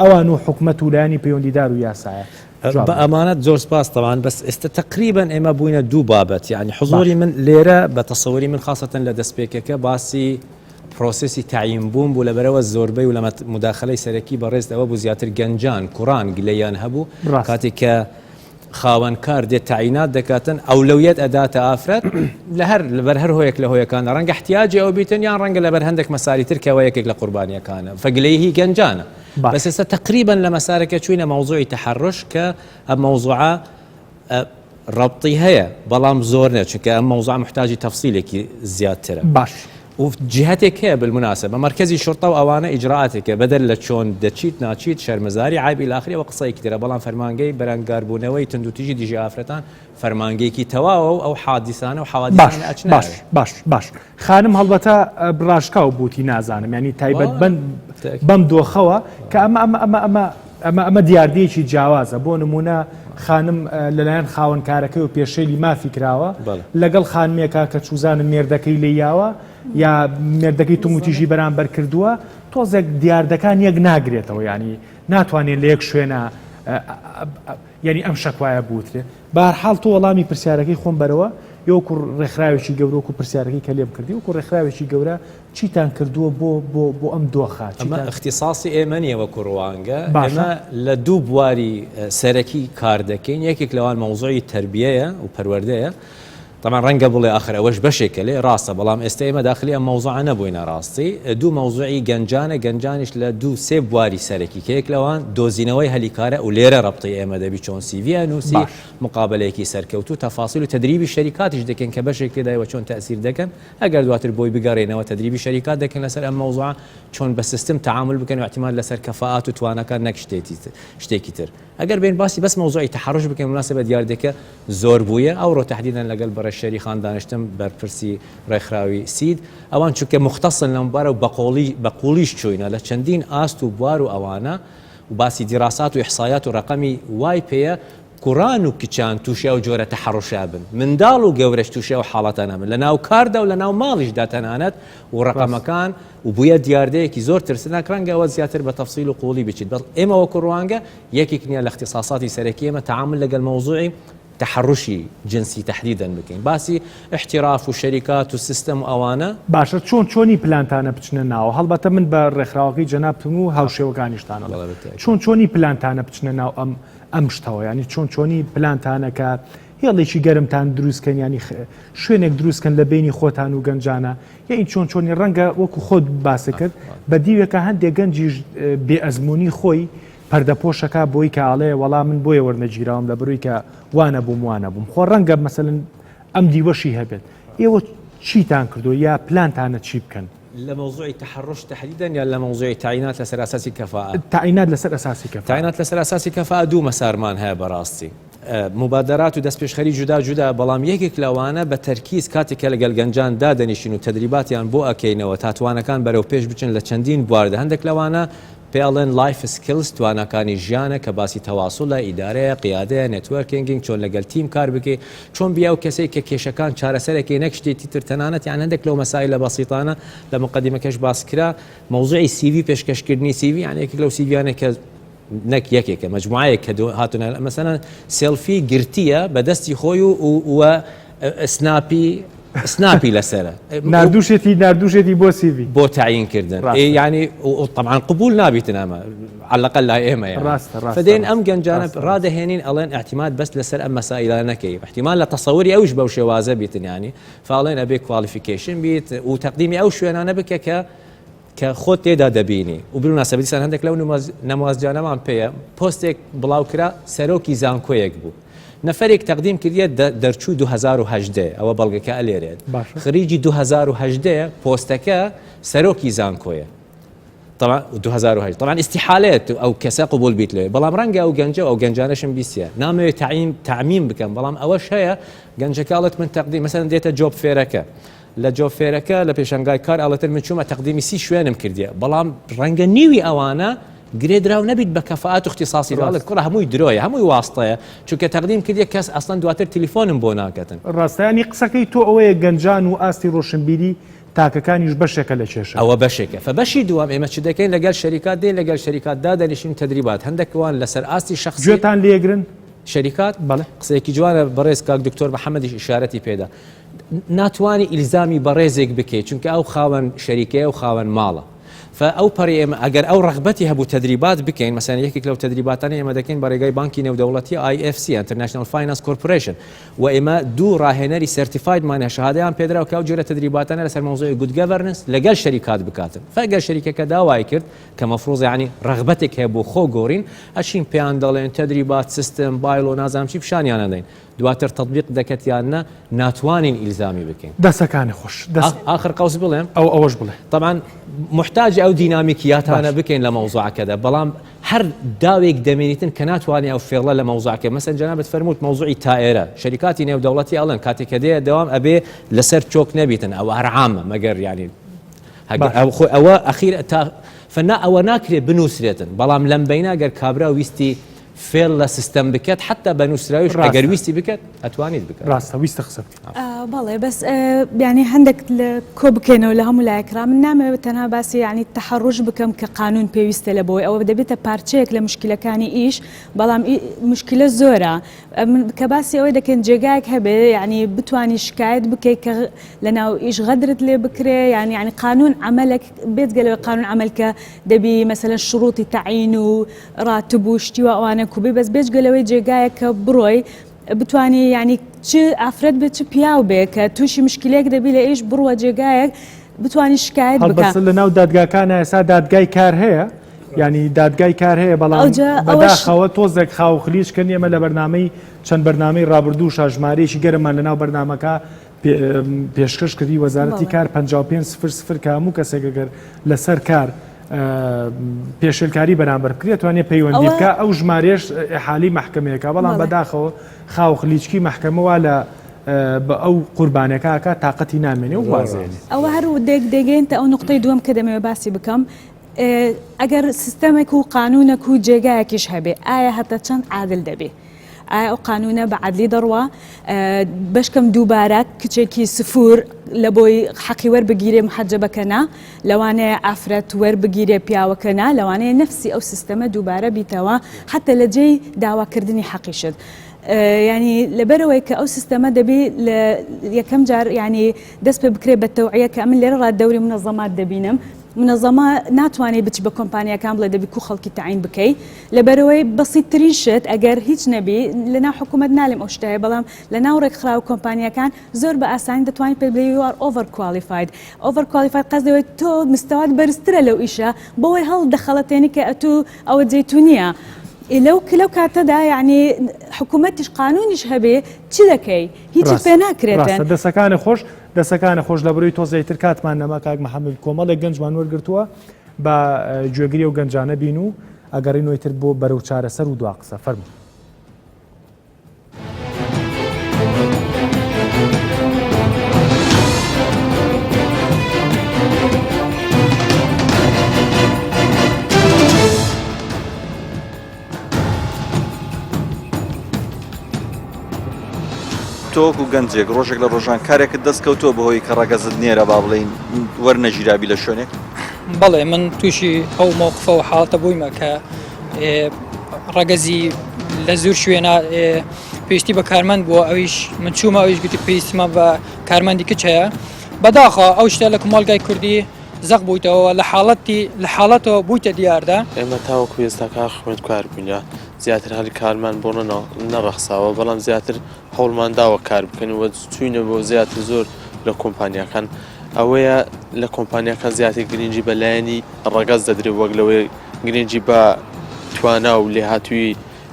ئەوان و حکومەت و لایانی پەیوەندیدار و یاسایە بە ئەمانەت زۆر سپاس تەوان بەس ئێستا تقریبا ئێمە بووینە دوو بابەت یعنی حضوری من لێرە بە تەسەوری من خاصەتەن لە دەستپێکەکە باسی پرۆسسی تعیین بووم بوو لەبەرەوە زۆربەی و لە مداخلەی سەرەکی بەڕێز ئەوە بوو زیاتر گەنجان کوڕان گلەیان هەبوو کاتێک کە خاوەنکار دێت تعینات دەکاتن ئەولەویەت ئەداتە ئافرەت لەبەر هەر هۆیەک لە هۆیەکانە ڕەنگە احتیاجی ئەو بیتن یان ڕەنگە لەبەر هەندێک مەساری ترکەوە یەکێک لە قوربانیەکانە فەگلەیهی گەنجانە بەس ئێستا تقریبا لە مەسارەکە چوینە مەوزوعی تەحەڕش کە ئەم مەوزوعە ڕەبطی هەیە بەڵام زۆر نە چونکە ئەم مەوزوع محتاجی تەفسیلێکی زیاترە باش و جهتێک هەیە بالمناسبە مرکزی شرطە و ئەوانە ئیجرعاتێکە بەدەر لە چۆن دەچیت ناچیت شەرمەزاری عیبی لاخری و قسەیەکی ترە بەڵام فەرمانگەی بەرەنگاربوونەوەی تندوتیژی دیژی ئافرەتان فەرمانگەیەکی تەواوە و ئەو حادیسانە و حەوادیسانە ئەچنە باش خانم هەڵبەتە بڕاشکاو بووتی نازانم ینی تایبەت بەم دۆخەوە کە ئەمە دیاردەیەکی جیاوازە بۆ نمونە خانم لەلایەن خاوەنکارەکەی و پێشێلی مافی کراوە لەگەڵ خانمێکە کە چوزانم مێردەکەی لێیاوە یا مێردەکەی توموتیژی بەرامبەر کردووە تۆزێک دیاردەکان یەک ناگرێتەوە ینی ناتوانێت لە یەک شوێنە ینی ئەم شەکوایە بوترێ بەهەرحاڵ تۆ وەڵامی پرسیارەکەی خۆم بەرەوە یۆکو ڕێکخراوێکی گەورە وەکو پرسیارەکەی کە لێم کردی وەکو ڕێکخراوێکی گەورە چیتان کردووە بۆ ئەم دۆخە ئەمە اختصاصی ئێمە نیە وەکو ڕوانگە ئێمە لە دوو بواری سەرەکی کار دەکەین یەکێک لەوان مەوزوعی تربیەیە و پەروەردەیە طبعا ڕەنگە بڵێ آخر ئەوەش بەشێکە لێ ڕاستە بەڵام ئێستا ئێمە داخلی ئەم مەوزوعە نەبووینە ڕاستی دوو مەوزوعی گەنجانیش لە 2-3 بواری سەرەکی کە یەک لەوان دۆزینەوەی هەلیکارە و لێرە ڕەبطی ئێمە دەبی چۆن سیڤە نووسی مقابلەیەکی سەرکەوتو تەفاسیل و تدریبی شەریکاتیش دەکەن کە بەشێک لێدایەوە چۆن تەئسیر دەکەن ئەگەر دواتر بۆی بگەڕێنەوە تدریبی شەریکات دەکەن لەسەر ئەم مەوزوعە چۆن بە سیستم تعامل بکەن و احتیمال لەسەر کەفاءات و توانەکان نەک شتێکی تر ئەگەر بین باسی بەس مەوزوعی تەحەڕش بکەین مناسبە دیاردەکە زۆر بوویە ئەوڕۆ تحدیداً لەگەڵ بەڕێز شەریخان دانیشتم بەرپرسی ڕێکخراوی سید ئەوان چونکە مختصن لەم بارە و بەقوڵیش چوینە لە چەندین ئاست و بوار و ئەوانە و باسی دیراسات و ئیحسایات و ڕقەمی وای پێیە کوڕان و کچان تووشە و جۆرە تەحەڕشا بن منداڵ و گەورەش تووشە و حاڵەتانە بن لە ناو کاردا و لە ناو ماڵیشدا تەنانەت و ڕقەمەکان و بوویە دیاردەیەکی زۆر ترسناک ڕەنگە ئەوە زیاتر بە تەفسیل و قوڵی بچیت بەڵ ئێمە وەکو ڕوانگە یەکێک نییە لە اختصاصاتی سەرەکی ئێمە تعامل لەگەڵ مەوزوعی تحرشی جنسی تحديدا بکەین باسی احتراف و شەریکات و سیستم و ئەوانە باشە چۆنی پلانتانە بچنە ناو هەڵبەتە من بە ڕێکخراوەکەی جەنابتون و هاوشێوەکانیشتانە چۆنی پلانتانە بچنە ناو ئەم شتەوە ینی چۆنی پلانتانە کە هێڵێکی گەرمتان دروستکەن ینی شوێنێک دروستکەن لە بینی خۆتان و گەنجانە یعنی چۆنی ڕەنگە وەکو خۆت باسی کرد بە دیوێکە هەندێک گەنجیش بێ ئەزمموی خۆی پەردەپۆشەکە بۆی کاڵێ وەڵام من بۆیە وەرنەگیراوم لە بڕووی کە وانە بووم خۆ ڕەنگە مەسەلەن ئەم دیوەشی هەبێت ئێوە چیتان کردو یا پلانتانە چی بکەن لە مەوزوعی تەحەڕش تحديدا یا لە مەوزوعی تعینات لەسەر ئاساسی کەفاءە تعینات لەسەر ئاساسی کەفاءە تعینات لەسەر ئاساسی کەفاءە دوو مەسارمان هەیە بەڕاستی مبادرات و دەستپێشخەری جودا بەڵام یەکێک لەوانە بە تەرکیز کاتێکە لەگەڵ گەنجان دادەنیشین و تەدریباتیان بۆ ئەکەینەوە تاتوانەکان بەرەو پێش بچن لە چەندین بواردە هەندێک لەوانە پێڵێن لایف سکیلز توانەکانی ژیانە کە باسی تەواصلە ئیدارەیە قیادەیە نێتوەرکینگینگ چۆن لەگەڵ تیم کار بکەی چۆن بیا و کەسێک کە کێشەکان چارەسەرێکی نەک شتێکی تر تەنانەت یان هەندێک لەو مەسایلە بەسیطانە لە مقدمەکەش باس کرا موضوعی CV پێشکەشکردنی CV یان یەکێک لەو CVیانە کە نەک یەکێکە مجموعەیەک کە هاتوونە مەسەلەن سێلفی گرتیە بەدەستی خۆی و سناپی لەسرە نردوشێتی بۆ CV بۆ تعیینکردن ینی طبعا قبول نابیتن ئەمە عەلەقەل لای ئێمە فدێن ئەم گەنجانە ڕادەهێنین ئەڵێن احتیمات بەست لەسەر ئەم مەسائلە نەکەی احتیمال لە تەسەووری ئەوش بەو شێوازە بیتن ینی فاڵێن ئەبێ کوالیفیکیشن بیت و تەقدیمی ئەو شوێنانە بکە کە خۆت تێدا دەبینی و بناسەبی دیسان هەندێک لەو نەموازجانەمان پێیە پۆستێک بڵاو کرا سەرۆکی زانکۆیەک بوو نەفرێک تەقدیم کردیە دەرچوو 2010 ئەوە بەڵگەکە ئەلێرێت خریجی 2010 پۆستەکە سەرۆکی زانکۆیە طبعا 2010 طبعا استحالات ئەو کەسە قبول بیت لێ بەڵام ڕەنگە ئەو گەنجە ئەو گەنجانەشم بیستە نامەوێت تعمیم بکەم بەڵام ئەوەش هەیە گەنجەکەڵت من تەقدیم مەسەن دێتە جۆب فێرەکە لە جۆب فێرەکە لە پێشەنگای کار ئاڵەتر من چوومە تەقدیمی 30 شوێنم کردیە بەڵام ڕەنگە نیوی ئەوانە گرێدراو نەبیت بە کەفاءات و اختصاصی باڵت کوڕە هەمووی درۆیە هەمووی واستەیە چونکە تەقدیم کردیە کەس ئەسڵەن دواتر تەلیفۆنم بۆ ناکەتن ڕاستەیانی قسەکەی تۆ ئەوەیە گەنجان و ئاستی ڕۆشنبیری تاکەکانیش بەشێکە لە کێشە ئەوە بەشێکە فبەشی دوام ئێمە چ دەکەین لەگەل شەریکات دێن لەگەل شەریکاتدا دەنیشین تەدریبات هەندێکوان لەسەر ئاستی شخصی گوێتان لێگرن شەریکات بەڵێ قسەیەکی جوانە بەڕێز کاک دکتۆر محەممەدیش ئیشارەتی پێدا ناتوانانی ئیلزامی بەڕێزێک بکەیت چونکە ئەو خاوەن شەریکەیە و خاوەن ماڵە فأو بريم أجر أو رغبتي هبو تدريبات بكين مثلا يحكي لو تدريبات أنا إما دكين بريجاي بانكي نو دولتي IFC International Finance Corporation وإما دو راهنري certified معناها شهادة عن بيدرا وكاو جرى تدريبات أنا لسر موضوع good governance لقال شركات بكاتب فقال شركة كدا وايكرد كمفروض يعني رغبتك هبو خو جورين أشين بياندالين تدريبات سيستم بايلو نازم شي بشان يعني دين دواتر تطبيق دكتيانا ناتوانين إلزامي بكين دەسەکانی خۆش آخر قوس بڵێم ئەوەش بڵێ طبعا محتاج ئەو دینامیکیاتانە بکەین لە مەوزوعەکەدا بەڵام هەر داوێک دەمێنیتن کە ناتوانێت ئەو فێڵە لە مەوزوعەکە مەسەن جەنابەت فەرمووت مەوزوعی تائێرە شەریکاتی نێودەوڵەتی ئەڵێن کاتێک کە دێ دەوام ئەبێ لەسەر چۆک نەبیتن ئەوە هەر عامە مەگەر ینی ئەوە ئەخیر فنا ئەوە ناکرێت بنووسرێتن بەڵام لەم بەینا گەر کابرا ویستی فێڵ لە سیستەم بکات حتى بە نووسراویش ئەگەر ویستی بکات ئەتوانیت بکات ڕاستە ویستە قسە بەڵێ بەس ینی هەندێک لە کۆ بکەینەوە لە هەموو لایەکرا من نامەوێت تەنها باسی ینی تەحەڕوژ بکەم کە قانون پێویستە لە بۆی ئەوە دەبێتە پارچەیەک لە مشکلەکانی ئیش بەڵام مشکلە زۆرە کە باسی ئەوەی دەکەن جێگایك هەبێ ینی بتانی شکایت بکەیت کە لە ناو ئیش غەدرت لێ بکرێ ینی قانون عملك بێت گەلەوە قانون عملکە دەبی مەسەلەن شروطی تعین و ڕاتب و شتیوە ئەوانە کوبی بەس بێژگەلەوەی جێگایەکە بڕۆی بتانی ینی چ ئافرەت بێت چ پیاو بێ کە تووشی مشکلێک دەبی لە ئیش بڕوە جێگایەک بتانی شکایت بکە لە ناو دادگاکانە ئێستا دادگای کار هەیە ینی دادگای کار هەیە بەڵام بەداخەوە تۆزێک خاو خلیشکە ئێمە لە بەرنامەی چەند بەرنامەی ڕابردوو ژمارەیەکی گەرممان لە ناو بەرنامەکە پێشکەش کردی وەزارەتی کار 5500 کە هەموو کەسێکەگەر لەسەر کار پێشێلکاری بەرامبەر بکرێت توانێت پەیوەندی بکە ئەو ژمارێش حالی محکمەیەەکە بەڵام بەداخەوە خاو خلیچکی محکمەوە لە ئەو قوربانەکەکە تااقەتی نامێنێ و وازێنێ ئەوە هەر دێگەینتە ئەو نقطەی دووەم کە دەمەوێت باسی بکەم ئەگەر سیستەمێک و قانونەک و جێگایەکیش هەبێ ئایا هەتە چەند عادل دەبێ ئایا ئەو قانونە بە عادلی دەڕوە بەشکەم دووبارە کچێکی سفور لە بۆی حەقی وەربگیرێ محەجەبەکەنا لەوانەیە ئافرەت وەربگیرێ پیاوەکەنا لەوانەیە نفسی ئەو سیستەمە دووبارە بیتەوە حتى لە جێی داواکردنی حەقیشت ینی لەبەرەوەی کە ئەو سیستەمە دەبێ لە یەکەم جار ینی دەست پێ بکرێ بە تەوعیە کە ئەمن لێرە ڕاددەوری منەظەمات دەبینم منەظەمە ناتوانێت بچ بە کۆمپانیەکان بڵێ دەبی کو خەڵکی تعین بکەی لەبەرەوەی بەسیتترین شت ئەگەر هیچ نەبی لەناو حکوومەت نالێم ئەو شتایە بەڵام لەناو ڕێکخراو کۆمپانیەکان زۆر بە ئاسانی دەتوانین پێ بڵێ you are overqualified قەزەوەی تۆ مستەوات بەرزترە لەو ئیشە بۆەوەی هەڵ دەخەڵەتێنی کە ئەتوو ئەوە جێتو نییە لەو کاتەدا یعنی حکوومەتیش قانونیش هەبێ چی دەکەی هیچی پێ ناکرێتن دەسەکانە خۆش لە بڕی تۆزەیتر کاتمان نەما کاک محەممەد کۆمەڵێک گەنجمان وەرگرتووە بە گوێگری و گەنجانە بین و ئەگەڕی نوێتر بۆ بەرەو چارەسەر و دوا قسە فەرموو تۆک و گەنجێک ڕۆژێک لە ڕۆژان کارێکت دەستکەوتۆ بەهۆی کە ڕەگەزت نێرە با بڵین وەرنەژیرابی لە شوێنێک بەڵێ من تووشی ئەو مووقفە و حاڵتە بوویمە کە ڕەگەزی لە زۆر شوێنە پێویستی بە کارمەند بووە ئەویش من چوومە ئەویش گوتی پێویستیمە بە کارمەندی کچ هەیە بەداخە ئەو شتە لە کۆمەڵگای کوردی زەق بوویتەوە لە حاڵەتەوە بوویتە دیاردا ئێمە تاوەکو ئێستاکە خوێند کار بووینە زیاتر هەری کارمان بۆ نەڕەخساوە بەڵام زیاتر هەوڵمان داوە کار بکەن و چوینە بۆ زیاتر زۆر لە کۆمپانیەکان ئەوەیە لە کۆمپانیەکان زیاتر گرنگی بەلایەنی ڕەگەز دەدرێت وەک لەوەی گرنگی بە توانە و لێهاتووی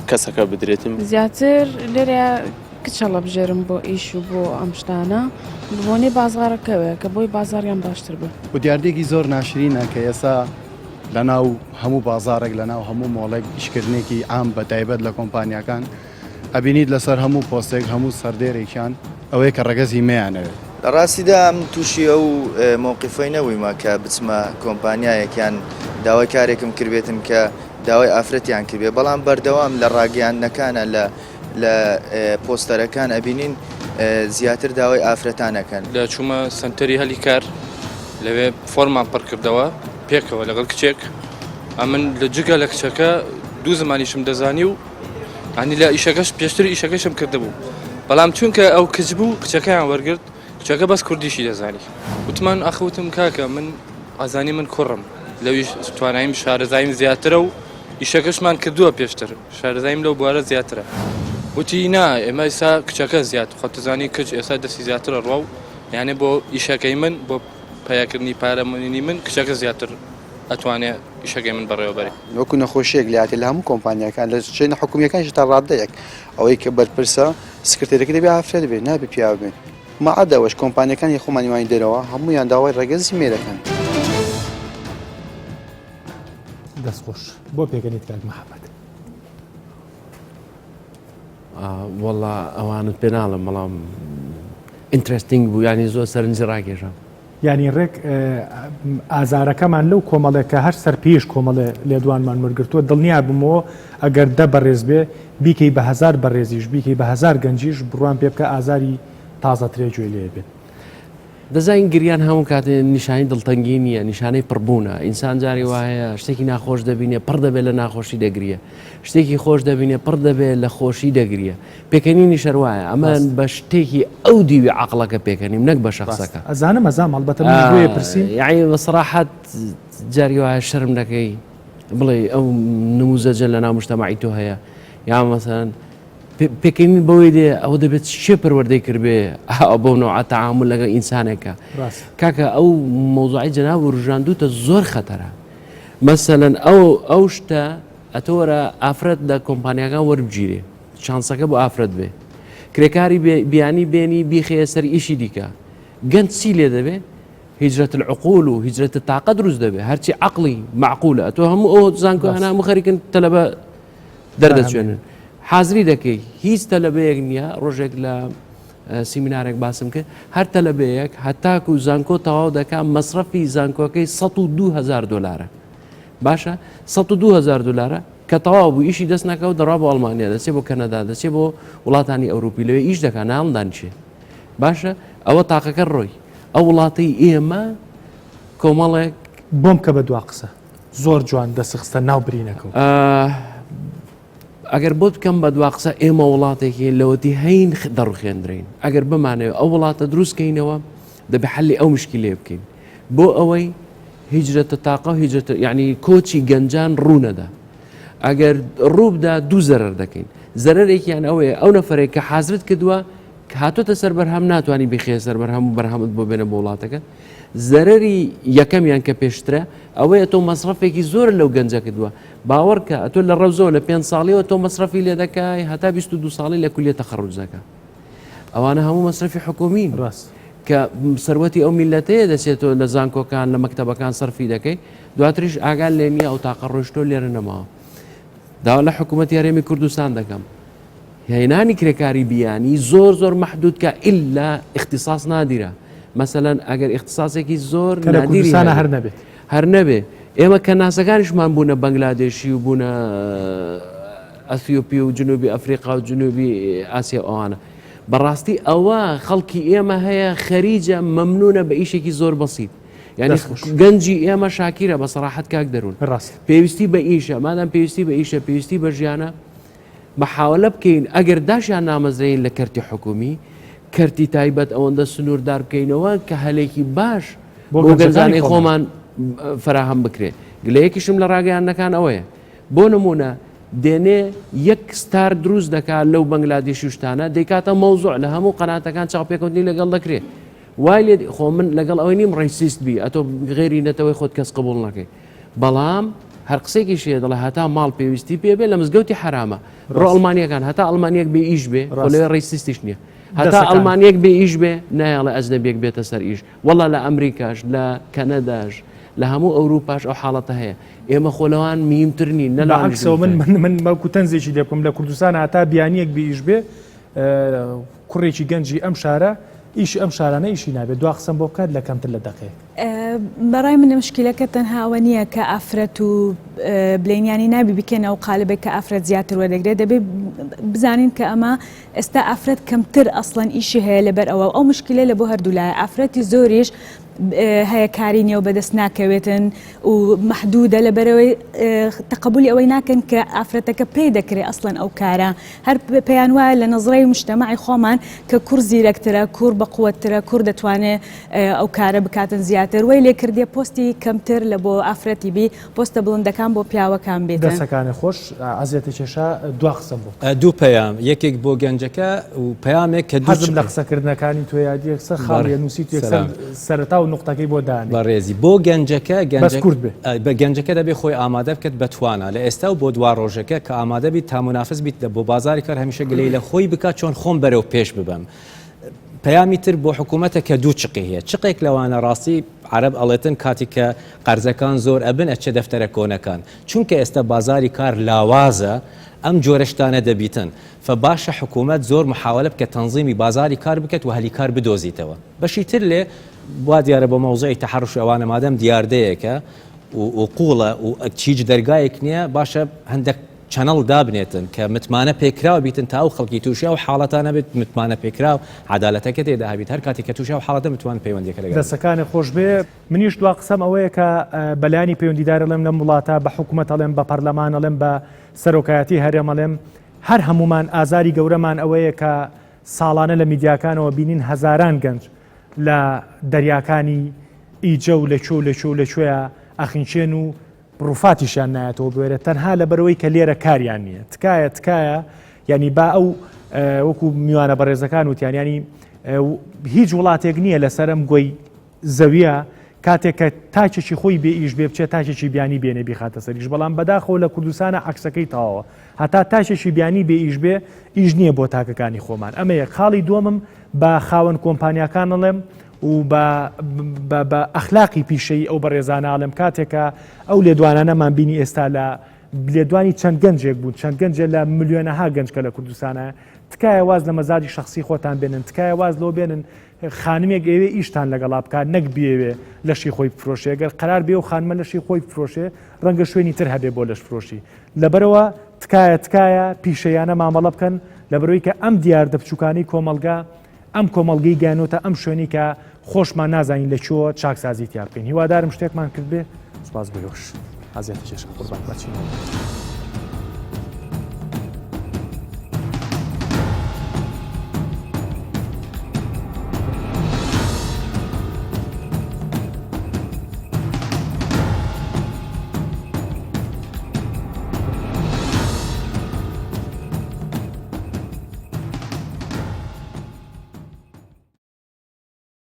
کەسەکە بدرێتم زیاتر لێرە کچەڵە بژێرم بۆ ئیش و بۆ ئەم شتانە بۆنێ بازارەکەوێ کە بۆی بازاریان باشتر بێ و دیاردێکی زۆر ناشرینە کە ئێستا لەناو هەموو بازارێک لەناو هەموو مۆڵێک ئیشکردنێکی ئام بە تایبەت لە کۆمپانیەکان ئەبینیت لەسەر هەموو پۆستێک هەموو سەردێرێکیان ئەوەیە کە ڕەگەزی مەیانەوێت لە ڕاستیدا ئەم تووشی ئەو مووقیفەی نەبوویمە کە بچمە کۆمپانیایەکیان داوای کارێکم کردبێتم کە داوای ئافرەتیان کردێت بەڵام بەردەوام لە ڕاگەیاندنەکانە لە پۆستەرەکان ئەبینین زیاتر داوای ئافرەتانەکەن لە چوومە سنتەری هەلی کار لەوێ فۆرمان پڕ کردەوە پێکەوە لەگەڵ کچێک ئەمن لە جگە لە کچەکە دوو زمانیشم دەزانی و ئەنی لە ئیشەکەش پێشتری ئیشەکەشم کردبوو بەڵام چونکە ئەو کچ بوو کچەکەیان وەرگرت کچەکە بەس کوردیشی دەزانی وتمان ئەخوتم کاکە من ئازانی من کوڕم لەویش تواناییم شارەزاییم زیاترە و ئیشەکەشمان کردووە پێشتر شارەزاییم لەو بوارە زیاترە وتی نا ئێمە ئێستا کچەکە زیات خۆتزانی کچ ئێستا دەستی زیاترە ڕوا و یانێ بۆ ئیشەکەی من بۆ پیاکردنی پارەمەنی من کچەکە زیاتر ئەتوانێت ئیشەکەی من بەڕێوەبەرێ وەکو نەخۆشیەک لاتێ لە هەموو کۆمپانیەکان لە شوێنە حکومیەکانش تا ڕادەیەک ئەوەی کە بەرپرسە سکرتێرەکە دەبێ ئافرەت بێت نابێ پیا بێن مەعەدەوەش کۆمپانیەکانی خۆمانیوانی دەرەوە هەمویان داوای ڕەگەزی مێرەکەن دەستخۆش بۆ پێگەنیت کاک مەحەممەد وەڵا ئەوانت پێ ناڵم بەڵام ئینترستینگ بوو ینی زۆر سەرنجی ڕاکێشم ینی ڕێک ئازارەکەمان لەو کۆمەڵێکە هەر سەر پێش کۆمەڵێ لێدوانمان وەرگرتووە دڵنیا بمەوە ئەگەر دە بەڕێز بێ بیکەی بە هزار بەڕێزیش بیکەی بە هزار گەنجیش بڕوان پێ بکە ئازاری تازەترێ گوێ لێ بێت دەزانین گریان هەموو کاتێ نیشانی دڵتەنگی نییە نیشانەی پڕبوونە ئینسان جاری وایە شتێکی ناخۆش دەبینێ پڕ دەبێت لە ناخۆشی دەگریە شتێکی خۆش دەبینێ پڕ دەبێت لە خۆشی دەگریە پێکەنینی شەروایە ئەمە بە شتێکی ئەو دیوی عقلەکە پێکەنیم نەک بە شخصەکە ئەزانم ئەزام هەڵبەتە من پرسیم یعنی بەسەراحەت جاری وایە شەرم دەکەی بڵێ ئەو نموزەجە لە ناو مجتەمەعی تۆ هەیە یا مەسەڵەن پێکەنین بەوەی دێ ئەوە دەبێت شێ پەروەردەی کردبێ بۆ نوع تەعامل لەگەڵ ئینسانێکە کاکە ئەو مۆزوعی جەناب ڕژاندووتە زۆر خەتەرە مەسەلەن ئەو شتە ئەتۆرە ئافرەت لە کۆمپانیەکان وەربگیرێ شانسەکە بۆ ئافرەت بێ کرێکاری بیانی بێنی بیخێ سەر ئیشی دیکە گەنج چی لێ دەبێ هیجرەت العقول و هیجرەت الطاقە دروست دەبێ هەرچی عقلی معقولە ئەتۆ هەموو ئەو زانکۆ هەموو خەریکن تەلەبە دەردەچێنن حازری دەکەی هیچ تەلەبەیەک نییە ڕۆژێک لە سیمینارێک باسم کرد هەر تەلەبەیەک هەتاکو و زانکۆ تەواو دەکات مەصرفی زانکۆکەی 102,000 دلارە باشە 102,000 دلارە کە تەواو بوو ئیشی دەست ناکە و دەڕا بۆ ئەڵمانیا دەچێت بۆ کەنەدا دەچێت بۆ وڵاتانی ئەوروپی لەوێ ئیش دەکات ناڵدان چێ باشە ئەوە تاقەکە ڕۆی ئەو وڵاتی ئێمە کۆمەڵێک بۆم کە بە دوا قسە زۆر جوان دەسخستە ناو برینەکەەوە ئەگەر بۆ بکەم بە دوا قسە ئێمە وڵاتێکی لەوەتی هەین دەڕوخێنرین ئەگەر بمانەوە ئەو وڵاتە دروستکەینەوە دەبێ حەلی ئەو مشکی لێ بکەین بۆ ئەوەی هیجرەتە تاقە و هیجرەتە یعنی کۆچی گەنجان ڕوونەدا ئەگەر ڕووبدا دوو زەرەر دەکەین زەرەرێکیان ئەوەیە ئەو نەفرێک کە حازرت کردووە کە هاتوۆتە سەر بەرهەم ناتوانانی بخێ سەر بەرهەم و بەرهەمت بۆ بێنە بۆ وڵاتەکە زەرەری یەکەمیان کە پێشترە ئەوەیە تۆ مەصرفێکی زۆر لەو گەنجە کردووە باوەڕکە ئەتۆ لە ڕەوزەوە لە 5 ساڵیەوە تۆ مەصرفی لێ دەکای هەتا 22 ساڵی لە کولیە تەخەڕوجەکە ئەوانە هەموو مەصرفی حکومین ڕاست کە سەروەتی ئەو میلەتەیە دەچێتەوە لە زانکۆکان لە مەکتەبەکان سەرفی دەکەی دواتریش ئاگال لێ نییە ئەو تاقە ڕۆشتۆ لێرە نەماوە داوا لە حکوومەتی هەرێمی کوردستان دەکەم هێنانی کرێکاری بیانی زۆر محدود کە ئیلا اختصاص نادیرە مثلەن ئەگەر اختصاسێکی زۆر کوردستانە هەر نەبێت هەر نەبێ ئێمە کە ناسەکانیشمان بوونە بەنگلادێشی و بوونە ئەثیۆپی و جنوبی ئەفریقا و جنوبی ئاسیا ئەوانە بەڕاستی ئەوە خەڵکی ئێمە هەیە خەریجە مەمنونە بە ئیشێکی زۆر بەسیط یعنی گەنجی ئێمە شاکیرە بە سەراحەت کاک دەروون پێویستی بە ئیشە مادام پێویستی بە ئیشە پێویستی بە ژیانە محاولە بکەین ئەگەر داشیان نامەزرین لە کەرتی حکومی کەرتی تایبەت ئەوەندە سنووردار بکەینەوە کە هەلێکی باش بۆ گەنجانەی خۆمان فراهەم بکرێت گلەیەکیشم لە ڕاگەیانەکان ئەوەیە بۆ نمونە دێنێ یەک ستار دروست دەکات لەو بەنگلادێشی شتانە دەیکاتە مەوزوع لە هەموو قەناتەکان چاوپێکوتنی لەگەڵ دەکرێت وای لێ خۆ من لەگەڵ ئەوەی نیم ڕیسیست بی ئەتۆ غێری نەتەوەی خۆت کەس قبول نەکەی بەڵام هەر قسێکی شێ دەڵێ هەتا ماڵ پێویستی پێبێ لە مزگەوتی حرامە ڕۆ ئەڵمانیەکان هەتا ئەڵمانیەک بێ ئیش بێ لەوێ ڕیسیستیش نییە هەتا ئەڵمانیەک بێ ئیش بێ نایڵێ ئەجنەبیەک بێتە سەر ئیش وەڵا لە ئەمریکاش لە کەنەداش لە هەموو ئەوروپاش ئەو حاڵەتە هەیە ئێمە خۆلەوان میمترنی نەلاعکسەوە من مەڵکو تەنزێکی لێ بکەم لە کوردستان هەتا بیانیەک بێ ئیش بێ کوڕێکی گەنجی ئەم شارە ئیش ئەم شارانە ئیشی نابێت دوا قسەم بۆ بکات لە کەمتر لە دەقەیە بەڕای منە مشکلەکە تەنها ئەوە نییە کە ئافرەت و بلێنیانی نابی بکەنەوە قالبێک کە ئافرەت زیاتر وەدەگرێت دەبێت بزانین کە ئەمە ئێستا ئافرەت کەمتر ئەسڵەن ئیشی هەیە لەبەر ئەو مشکلە لە بۆ هەردوو لایە ئافرەتی زۆریش هەیە کاری نیە و بەدەست ناکەوێتن و محدودە لەبەرەوەی تەقبولی ئەوەی ناکەن کە ئافرەتەکە پێی دەکرێت ئەسڵەن ئەو کارە هەر پێیان وایە لە نەزڕەی مجتەماعی خۆمان کە کوڕ زیرەکترە کوڕ بەقووەترە کوڕ دەتوانێت ئەو کارە بکاتن زیاتر وی لێ کردێ پۆستی کەمتر لە بۆ ئافرەتی بی پۆستە بڵندەکان بۆ پیاوەکان بێت دەسەکانی خۆش ئازیێتە کێشا دوا قسەم بۆ دوو پەیام یەکێک بۆ گەنجەکە و پەیامێک کە حەزم لە قسەکردنەکانی تۆ یادی قسە خاڵیە نووسی سەرەتا و نقطەکەی بۆ دانی بەڕێزی بۆ گەنجەکە بە گەنجەکە دەبێ خۆی ئامادە بکەت بەتوانە لە ئێستا و بۆ دوا ڕۆژەکە کە ئامادە بیت تا منافس بیت بۆ بازاری کار هەمیشە گلەی لە خۆی بکات چۆن خۆم بەرەو پێش ببەم پەیامی تر بۆ حکوومەتە کە دوو چقی هەیە چقێک لەوانە ڕاستی عرب ئەڵێتن کاتی کە قەرزەکان زۆر ئەبن ئەچە دەفتەرە کۆنەکان چونکە ئێستا بازاری کار لاوازە ئەم جۆرەشتانە دەبیتن فباشە حکوومەت زۆر محاولە بکە تەنظیمی بازاری کار بکەت و هەلی کار بدۆزیتەوە بەشی تر لێ وا دیارە بۆ مەوزەی تەحەڕش ئەوانە مادەم دیاردەیەکە و قوڵە و چیج دەرگایەک نییە باشە هەندێک چەنەڵ دابنێتن کە متمانە پێکراوە بیتن تا و خەڵکی تووشیا و حاڵەتانە بێت متمانە پێکراو عدالەتەکە تێدا هەبیت هەر کاتی کە تووشیا و حاڵەتە متوان پەیوەندیەکە لەگەڵ دەستەکانی خۆش بێ منیش دوا قسەم ئەوەیە کە بەلایانی پەیوەندیدارە لەم لەم وڵاتە بە حکوومەت ئەڵێم بە پەرلەمان ئەڵێم بە سەرۆکایەتی هەرێم ئەڵێم هەر هەمومان ئازاری گەورەمان ئەوەیە کە ساڵانە لە میدیاکانەوە بینین هەزاران گەنج لە دەریاکانی ئیجە و لەکوێیە ئەخینچێن و ڕووفاتیشیان نایەتەوە بێرە تەنها لە بەرەوەی کە لێرە کاریان نییە تکایە ینی با ئەو وەکو میوانە بەڕێزەکان وتیانیانی هیچ وڵاتێک نییە لەسەرم گۆی زەویە کاتێک کە تاچێکی خۆی بێ ئیش بێ بچێت تاچێکی بیانی بێنێ بیخاتە سەریش بەڵام بەداخەوە لە کوردستانە عکسەکەی تەواوە هەتا تاچێکی بیانی بێ ئیش بێ ئیش نییە بۆ تاکەکانی خۆمان ئەمە یەک خاڵی دووەمم بە خاوەن کۆمپانیاکان ئەڵێم و بە ئەخلاقی پیشەی ئەو بەڕێزانەڵم کاتێکە ئەو لێدوانانەمان بینی ئێستا لە لێدوانی چەند گەنجێک بوون چەند گەنجە لە ملیۆنەها گەنجکە لە کوردستانە تکایە واز لە مەزاری شخصی خۆتان بێنن تکایە واز لۆ بێنن خانمێک ئێوێ ئیشتان لەگەڵا بکات نەک بێوێ لەشی خۆی بفرۆشێ گەر قرار بێ و خانمە لەشی خۆی بفرۆشێ ڕەنگە شوێنی تر هەبێ بۆ لەش فرۆشی لەبەرەوە تکایە پیشەیانە مامەڵە بکەن لەبەرەوەی کە ئەم دیاردە بچووکانی کۆمەلگا ئەم کۆمەلگەی گیانۆتە ئەم شوێنی کە خۆشمان نازانین لەکوێوە چاکسازی تیا بکەین هیوادارم شتێکمان کرد بێ سپاس بۆ یۆش حەزێتە چێشم قوربان بەچین